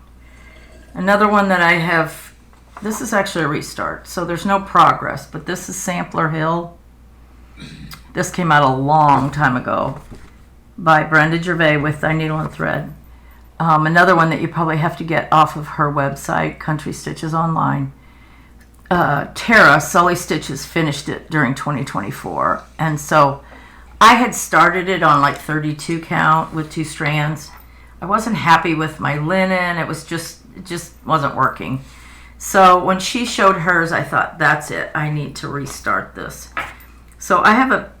Another one that I have, this is actually a restart, so there's no progress, but this is Sampler Hill. This came out a long time ago by Brenda Gervais, With Thy Needle and Thread. Another one that you probably have to get off of her website, Country Stitches Online. Tara, Sully Stitches, finished it during 2024. And so I had started it on like 32 count with 2 strands. I wasn't happy with my linen. It just wasn't working. So when she showed hers, I thought, that's it. I need to restart this. So I have a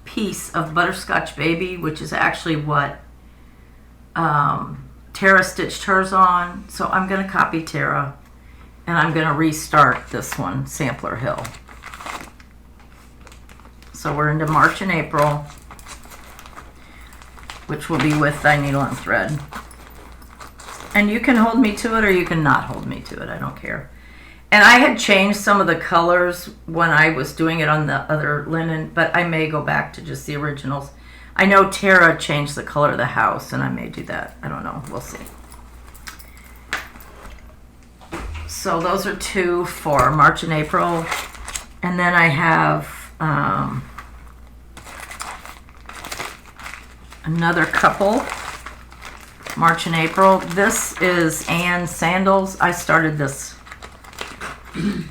piece of Butterscotch Baby, which is actually what Tara stitched hers on. So I'm going to copy Tara, and I'm going to restart this one, Sampler Hill. So we're into March and April, which will be With Thy Needle and Thread. And you can hold me to it or you can not hold me to it. I don't care. And I had changed some of the colors when I was doing it on the other linen, but I may go back to just the originals. I know Tara changed the color of the house, and I may do that. I don't know. We'll see. So those are 2 for March and April. And then I have another couple, March and April. This is Anne Sandals. I started this a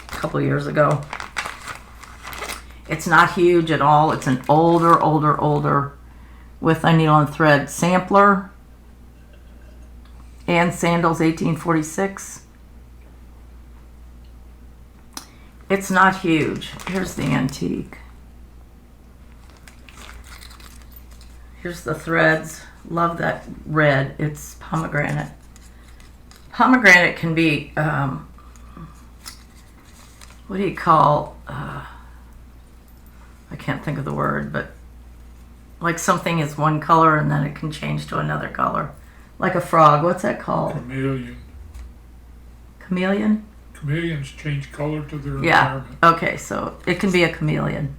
couple years ago. It's not huge at all. It's an older With Thy Needle and Thread sampler. Anne Sandals, 1846. It's not huge. Here's the antique. Here's the threads. Love that red. It's pomegranate. Pomegranate can be, what do you call, I can't think of the word, but like something is one color and then it can change to another color. Like a frog. What's that called? Chameleon. Chameleon? Chameleons change color to their environment. Okay, so it can be a chameleon.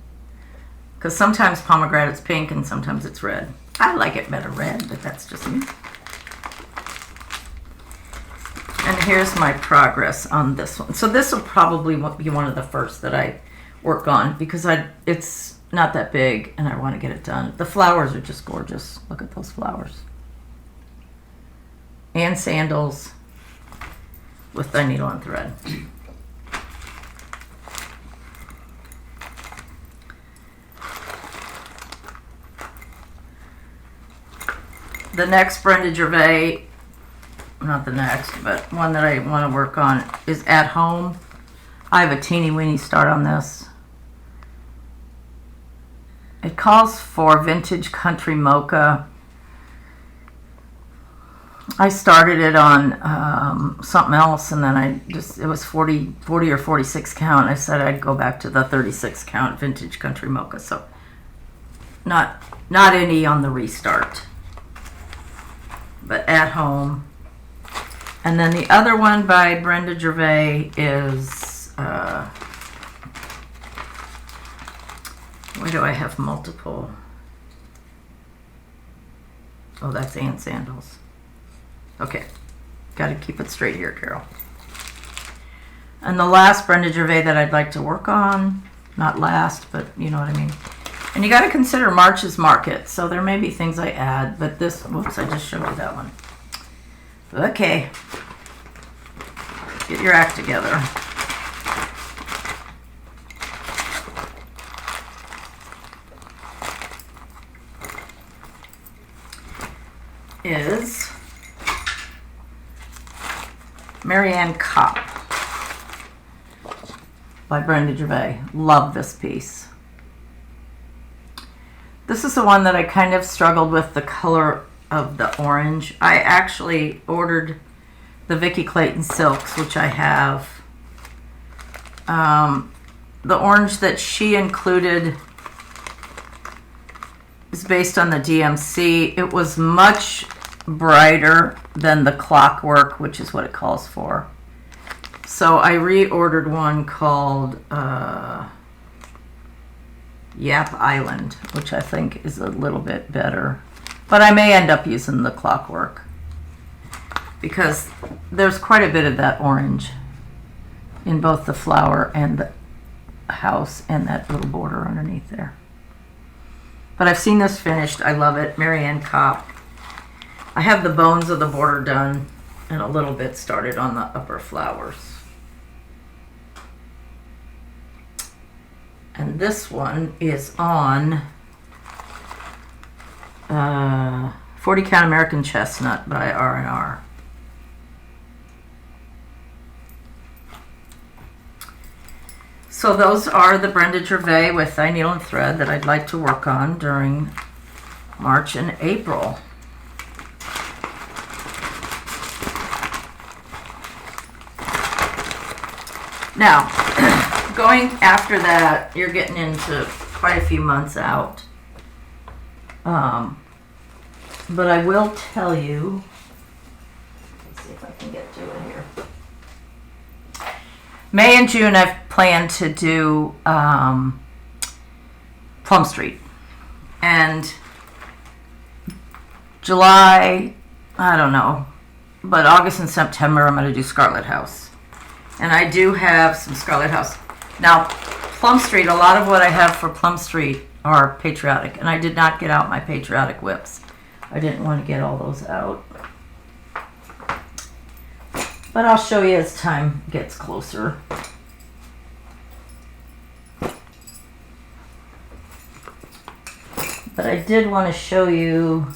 Because sometimes pomegranate's pink and sometimes it's red. I like it better red, but that's just me. And here's my progress on this one. So this will probably be one of the first that I work on because it's not that big and I want to get it done. The flowers are just gorgeous. Look at those flowers. And Sandals, With Thy Needle and Thread. The next Brenda Gervais, not the next, but one that I want to work on is At Home. I have a teeny weeny start on this. It calls for vintage country mocha. I started it on something else, and then it was 40 or 46 count. I said I'd go back to the 36 count vintage country mocha. So not any on the restart, but at home. And then the other one by Brenda Gervais is, why do I have multiple? Oh, that's Ann Sandals. Okay, got to keep it straight here, Carol. And the last Brenda Gervais that I'd like to work on, not last, but you know what I mean. And you got to consider March's market, so there may be things I add, but this, whoops, I just showed you that one. Okay, get your act together. Is Marianne Kopp by Brenda Gervais. Love this piece. This is the one that I kind of struggled with the color of the orange. I actually ordered the Vicki Clayton silks, which I have. The orange that she included is based on the DMC. It was much brighter than the Clockwork, which is what it calls for. So I reordered one called Yap Island, which I think is a little bit better. But I may end up using the Clockwork because there's quite a bit of that orange in both the flower and the house and that little border underneath there. But I've seen this finished. I love it. Marianne Kopp. I have the bones of the border done and a little bit started on the upper flowers. And this one is on 40 Count American Chestnut by R&R. So those are the Brenda Gervais with Thy Needle and Thread that I'd like to work on during March and April. Now, going after that, you're getting into quite a few months out. But I will tell you, let's see if I can get to it here. May and June, I've planned to do Plum Street. And July, I don't know. But August and September, I'm going to do Scarlet House. And I do have some Scarlet House. Now, Plum Street, a lot of what I have for Plum Street are patriotic. And I did not get out my patriotic whips. I didn't want to get all those out. But I'll show you as time gets closer. But I did want to show you,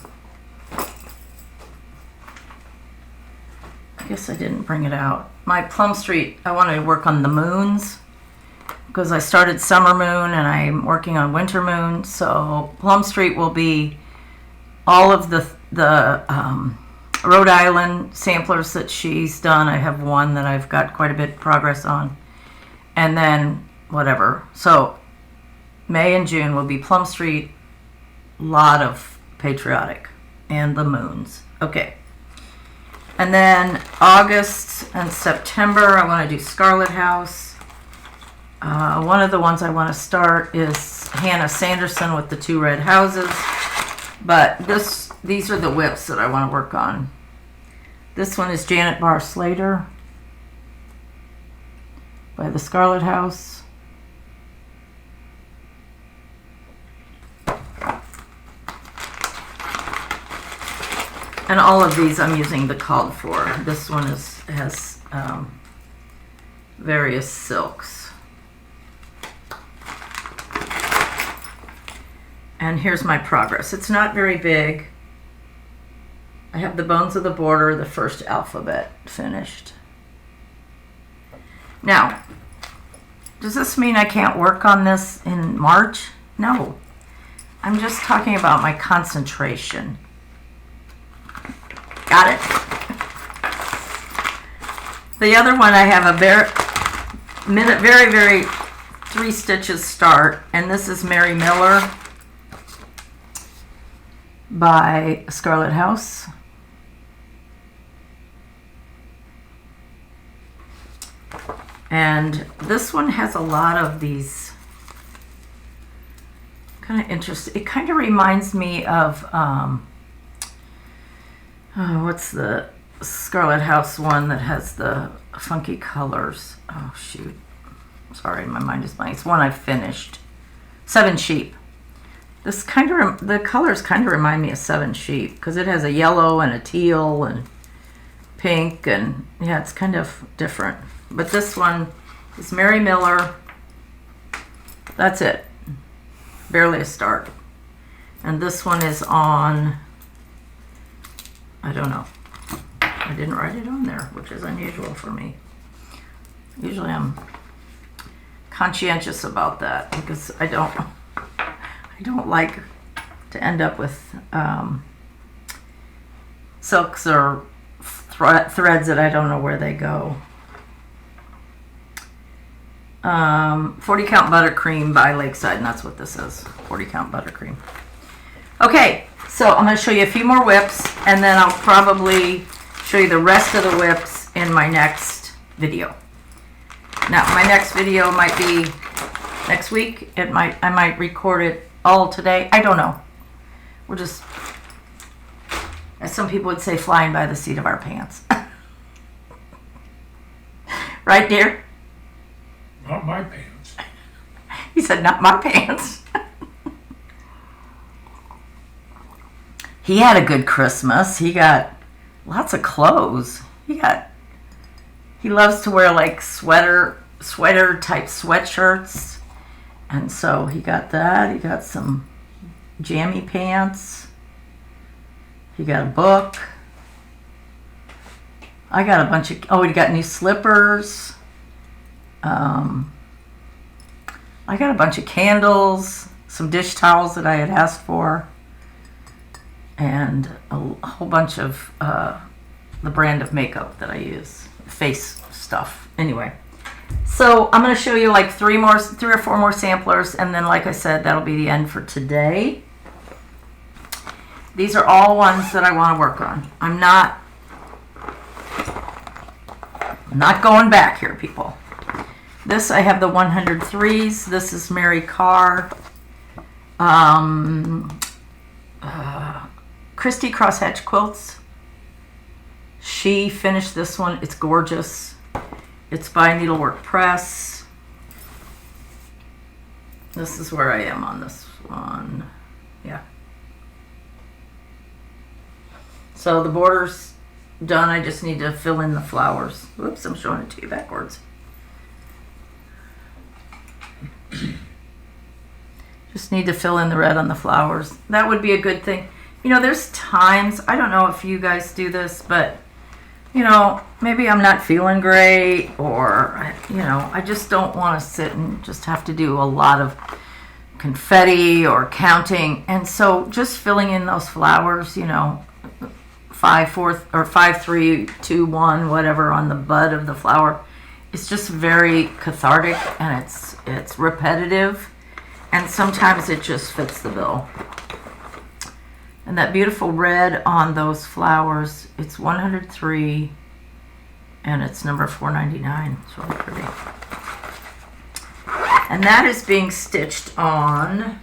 I guess I didn't bring it out. My Plum Street, I want to work on the moons because I started Summer Moon and I'm working on Winter Moon. So Plum Street will be all of the Rhode Island samplers that she's done. I have one that I've got quite a bit of progress on. And then whatever. So May and June will be Plum Street, a lot of patriotic, and the moons. Okay. And then August and September, I want to do Scarlet House. One of the ones I want to start is Hannah Sanderson with the two red houses. But these are the whips that I want to work on. This one is Janet Barr Slater by the Scarlet House. And all of these I'm using the called for. This one has various silks. And here's my progress. It's not very big. I have the bones of the border, the first alphabet finished. Now, does this mean I can't work on this in March? No. I'm just talking about my concentration. Got it? The other one I have a very, very 3 stitches start, and this is Mary Miller by Scarlet House. And this one has a lot of these kind of interesting. It kind of reminds me of what's the Scarlet House one that has the funky colors? Oh shoot! Sorry, my mind is blank. It's one I finished. Seven Sheep. This kind of the colors kind of remind me of Seven Sheep because it has a yellow and a teal and pink, and yeah, it's kind of different. But this one is Mary Miller. That's it. Barely a start. And this one is on, I don't know. I didn't write it on there, which is unusual for me. Usually I'm conscientious about that because I don't like to end up with silks or threads that I don't know where they go. 40 count buttercream by Lakeside, and that's what this is. 40 count buttercream. Okay, so I'm going to show you a few more whips, and then I'll probably show you the rest of the whips in my next video. Now, my next video might be next week. I might record it all today. I don't know. We're just, as some people would say, flying by the seat of our pants. Right, dear? Not my pants. He said, not my pants. He had a good Christmas. He got lots of clothes. He loves to wear like sweater type sweatshirts. And so he got that. He got some jammy pants. He got a book. I got a bunch of, he got new slippers. I got a bunch of candles, some dish towels that I had asked for, and a whole bunch of the brand of makeup that I use, face stuff. Anyway, so I'm going to show you like 3 or 4 more samplers, and then like I said, that'll be the end for today. These are all ones that I want to work on. I'm not going back here, people. This, I have the 103s. This is Mary Carr. Christy Crosshatch Quilts. She finished this one. It's gorgeous. It's by Needlework Press. This is where I am on this one. Yeah. So the border's done. I just need to fill in the flowers. Whoops, I'm showing it to you backwards. Just need to fill in the red on the flowers. That would be a good thing. You know, there's times, I don't know if you guys do this, but, you know, maybe I'm not feeling great, or, you know, I just don't want to sit and just have to do a lot of confetti or counting. And so just filling in those flowers, you know, 5, 4, or 5, 3, 2, 1, whatever on the bud of the flower. It's just very cathartic, and it's repetitive, and sometimes it just fits the bill. And that beautiful red on those flowers, it's 103, and it's number 499. It's really pretty. And that is being stitched on,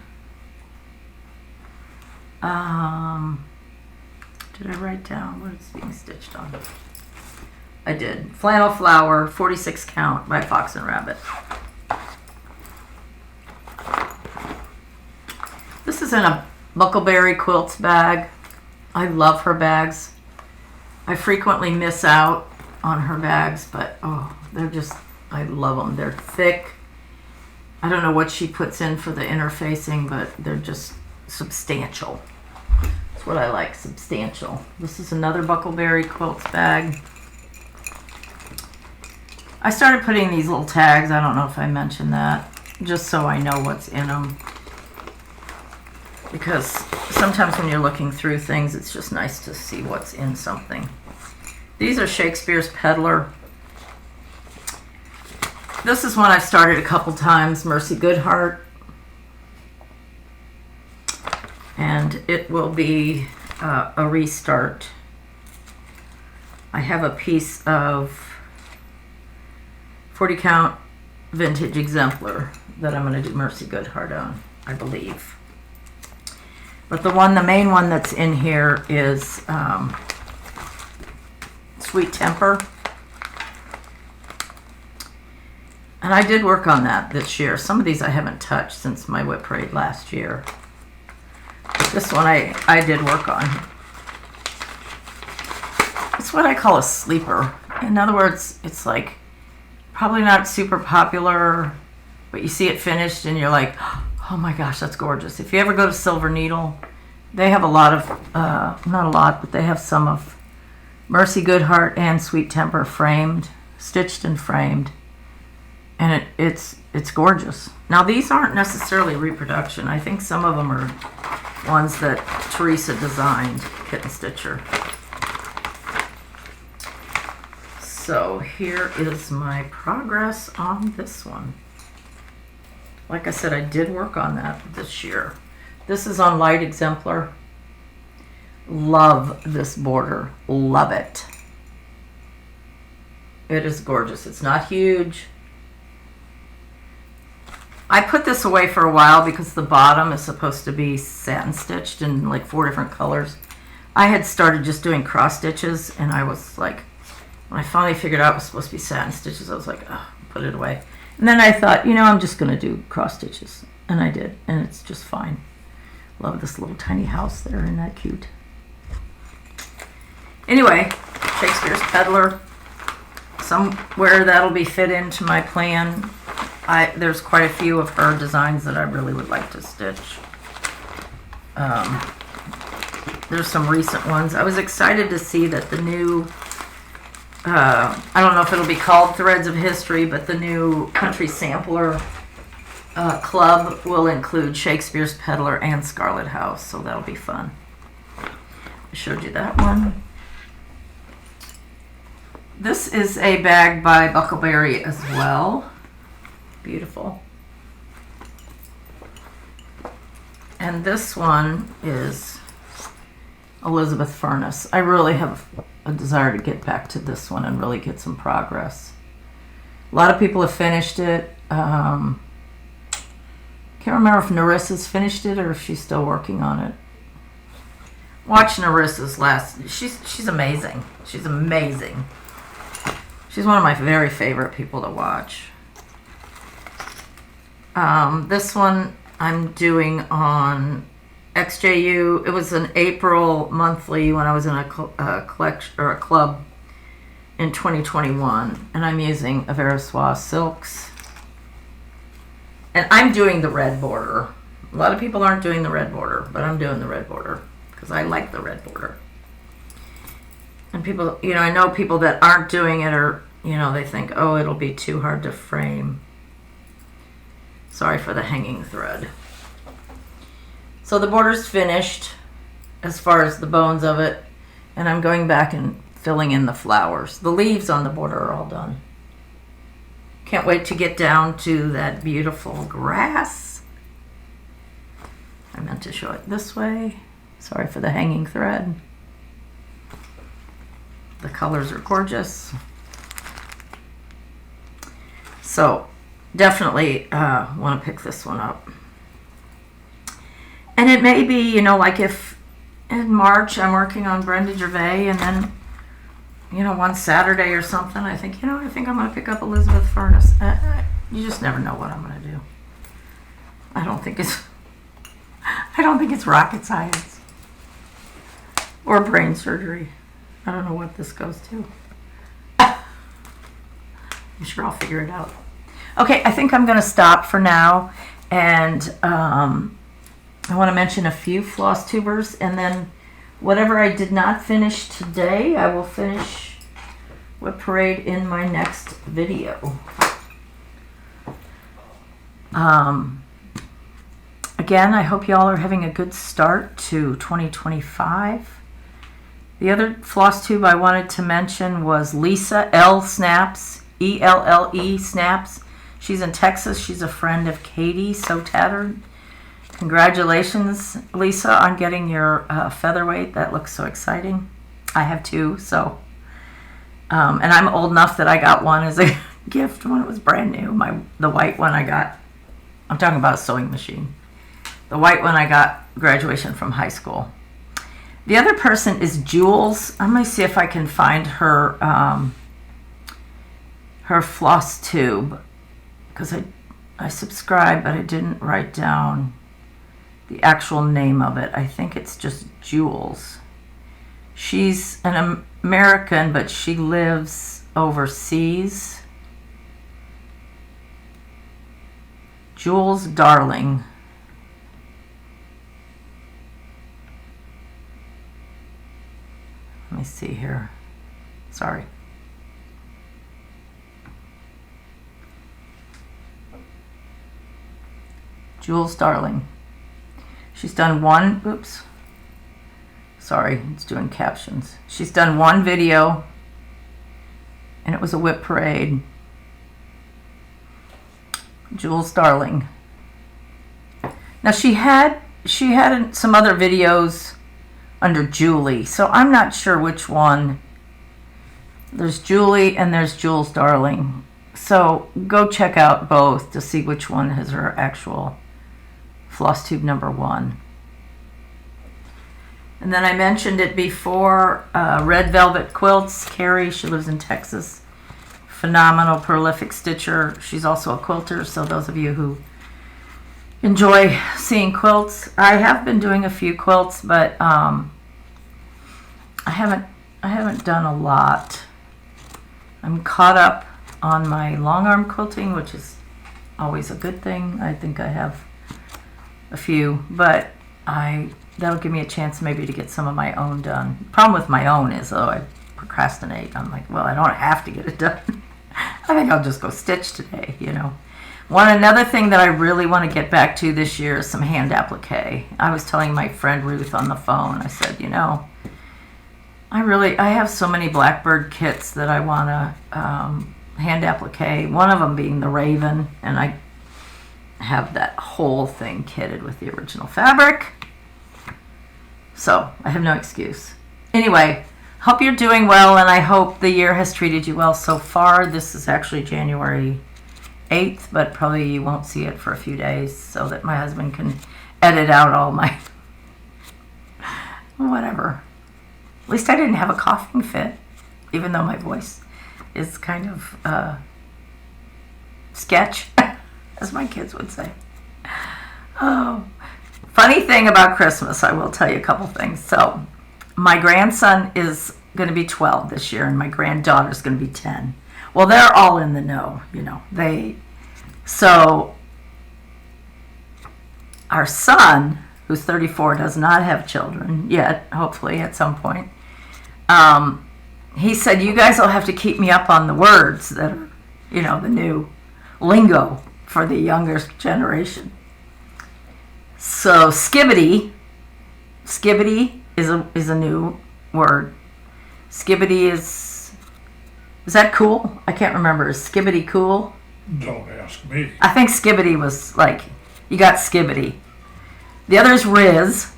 did I write down what it's being stitched on? I did. Flannel Flower, 46 count by Fox and Rabbit. This is in a Buckleberry Quilts bag. I love her bags. I frequently miss out on her bags, but oh, they're just, I love them. They're thick. I don't know what she puts in for the interfacing, but they're just substantial. That's what I like, substantial. This is another Buckleberry Quilts bag. I started putting these little tags, I don't know if I mentioned that, just so I know what's in them. Because sometimes when you're looking through things, it's just nice to see what's in something. These are Shakespeare's Peddler. This is one I've started a couple times, Mercy Goodheart. And it will be a restart. I have a piece of 40 count vintage exemplar that I'm going to do Mercy Goodheart on, I believe. But the main one that's in here is Sweet Temper. And I did work on that this year. Some of these I haven't touched since my WIP parade last year. This one I did work on. It's what I call a sleeper. In other words, it's like probably not super popular, but you see it finished and you're like, oh my gosh, that's gorgeous. If you ever go to Silver Needle, they have a lot of, not a lot, but they have some of Mercy Goodheart and Sweet Temper framed, stitched and framed. And it's gorgeous. Now these aren't necessarily reproduction. I think some of them are ones that Teresa designed, Kitten Stitcher. So here is my progress on this one. Like I said, I did work on that this year. This is on light exemplar. Love this border. Love it. It is gorgeous. It's not huge. I put this away for a while because the bottom is supposed to be satin stitched in like 4 different colors. I had started just doing cross stitches, and I was like, when I finally figured out it was supposed to be satin stitches, I was like, oh, put it away. And then I thought, you know, I'm just going to do cross stitches. And I did, and it's just fine. Love this little tiny house there. Isn't that cute? Anyway, Shakespeare's Peddler. Somewhere that'll be fit into my plan. There's quite a few of her designs that I really would like to stitch. There's some recent ones. I was excited to see that the new, I don't know if it'll be called Threads of History, but the new Country Sampler club will include Shakespeare's Peddler and Scarlet House, so that'll be fun. I showed you that one. This is a bag by Buckleberry as well. Beautiful. And this one is Elizabeth Furnace. I really have a desire to get back to this one and really get some progress. A lot of people have finished it. Can't remember if Narissa's finished it or if she's still working on it. Watch Narissa's last. She's amazing. She's amazing. She's one of my very favorite people to watch. This one I'm doing on XJU. It was an April monthly when I was in a collection or a club in 2021, and I'm using Averosois silks. And I'm doing the red border. A lot of people aren't doing the red border, but I'm doing the red border because I like the red border. And people, you know, I know people that aren't doing it or, you know, they think, oh, it'll be too hard to frame. Sorry for the hanging thread. So the border's finished as far as the bones of it, and I'm going back and filling in the flowers. The leaves on the border are all done. Can't wait to get down to that beautiful grass. I meant to show it this way. Sorry for the hanging thread. The colors are gorgeous. So definitely want to pick this one up. And it may be, you know, like if in March I'm working on Brenda Gervais and then, you know, one Saturday or something, I think, you know, I think I'm going to pick up Elizabeth Furnace. You just never know what I'm going to do. I don't think it's rocket science or brain surgery. I don't know what this goes to. I'm sure I'll figure it out. Okay, I think I'm going to stop for now, and I want to mention a few floss tubers, and then whatever I did not finish today, I will finish WIP Parade in my next video. Again, I hope y'all are having a good start to 2025. The other floss tube I wanted to mention was Lisa L Snaps, E-L-L-E Snaps. She's in Texas. She's a friend of Katie, So Tattered. Congratulations, Lisa, on getting your featherweight. That looks so exciting. I have two, so. And I'm old enough that I got one as a gift when it was brand new. The white one I got. I'm talking about a sewing machine. The white one I got graduation from high school. The other person is Jules. I'm going to see if I can find her her floss tube, because I subscribed, but I didn't write down the actual name of it. I think it's just Jules. She's an American, but she lives overseas. Jules Darling. Let me see here. Sorry. Jules Darling. She's done one, oops. Sorry, it's doing captions. She's done one video, and it was a WIP parade. Jules Darling. Now she had some other videos under Julie, so I'm not sure which one. There's Julie and there's Jules Darling. So go check out both to see which one has her actual floss tube number 1. And then I mentioned it before, Red Velvet Quilts. Carrie, she lives in Texas. Phenomenal, prolific stitcher. She's also a quilter, so those of you who enjoy seeing quilts. I have been doing a few quilts, but I haven't done a lot. I'm caught up on my long arm quilting, which is always a good thing. I think I have a few, but that'll give me a chance maybe to get some of my own done. The problem with my own is, though, I procrastinate. I'm like, well, I don't have to get it done. I think I'll just go stitch today, you know. Another thing that I really want to get back to this year is some hand applique. I was telling my friend Ruth on the phone, I said, you know, I have so many Blackbird kits that I want to hand applique. One of them being the Raven, and I have that whole thing kitted with the original fabric. So I have no excuse. Anyway, hope you're doing well, and I hope the year has treated you well so far. This is actually January 8th, but probably you won't see it for a few days so that my husband can edit out all my whatever. At least I didn't have a coughing fit, even though my voice is kind of sketch, as my kids would say. Oh, funny thing about Christmas, I will tell you a couple things. So my grandson is going to be 12 this year, and my granddaughter is going to be 10. Well, they're all in the know, you know. So our son, who's 34, does not have children yet, hopefully at some point. He said, you guys will have to keep me up on the words that are, you know, the new lingo for the younger generation. So skibbity is a new word. Skibbity is that cool? I can't remember. Is skibbity cool? Don't ask me. I think skibbity was like, you got skibbity. The other is Riz,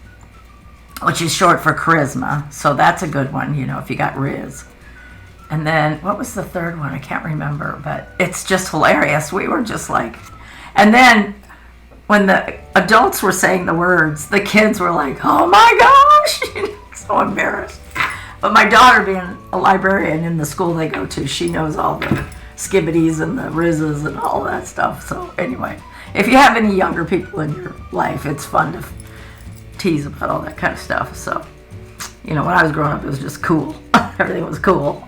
which is short for charisma. So that's a good one, you know, if you got Riz. And then, what was the third one? I can't remember, but it's just hilarious. We were just like, and then when the adults were saying the words, the kids were like, oh my gosh, so embarrassed. But my daughter, being a librarian in the school they go to, she knows all the skibbities and the rizzes and all that stuff. So anyway, if you have any younger people in your life, it's fun to tease about all that kind of stuff. So, you know, when I was growing up, it was just cool. Everything was cool.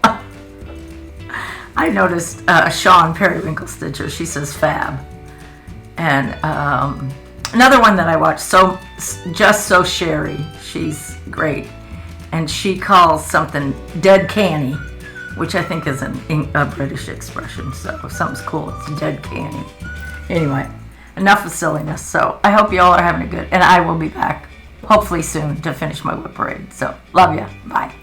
I noticed Sean Periwinkle Stitcher, she says fab. And another one that I watched, Just So Sherry, she's great. And she calls something dead canny, which I think is a British expression. So if something's cool, it's dead canny. Anyway, enough of silliness. So I hope you all are having a good, and I will be back hopefully soon to finish my WIP parade. So love ya. Bye.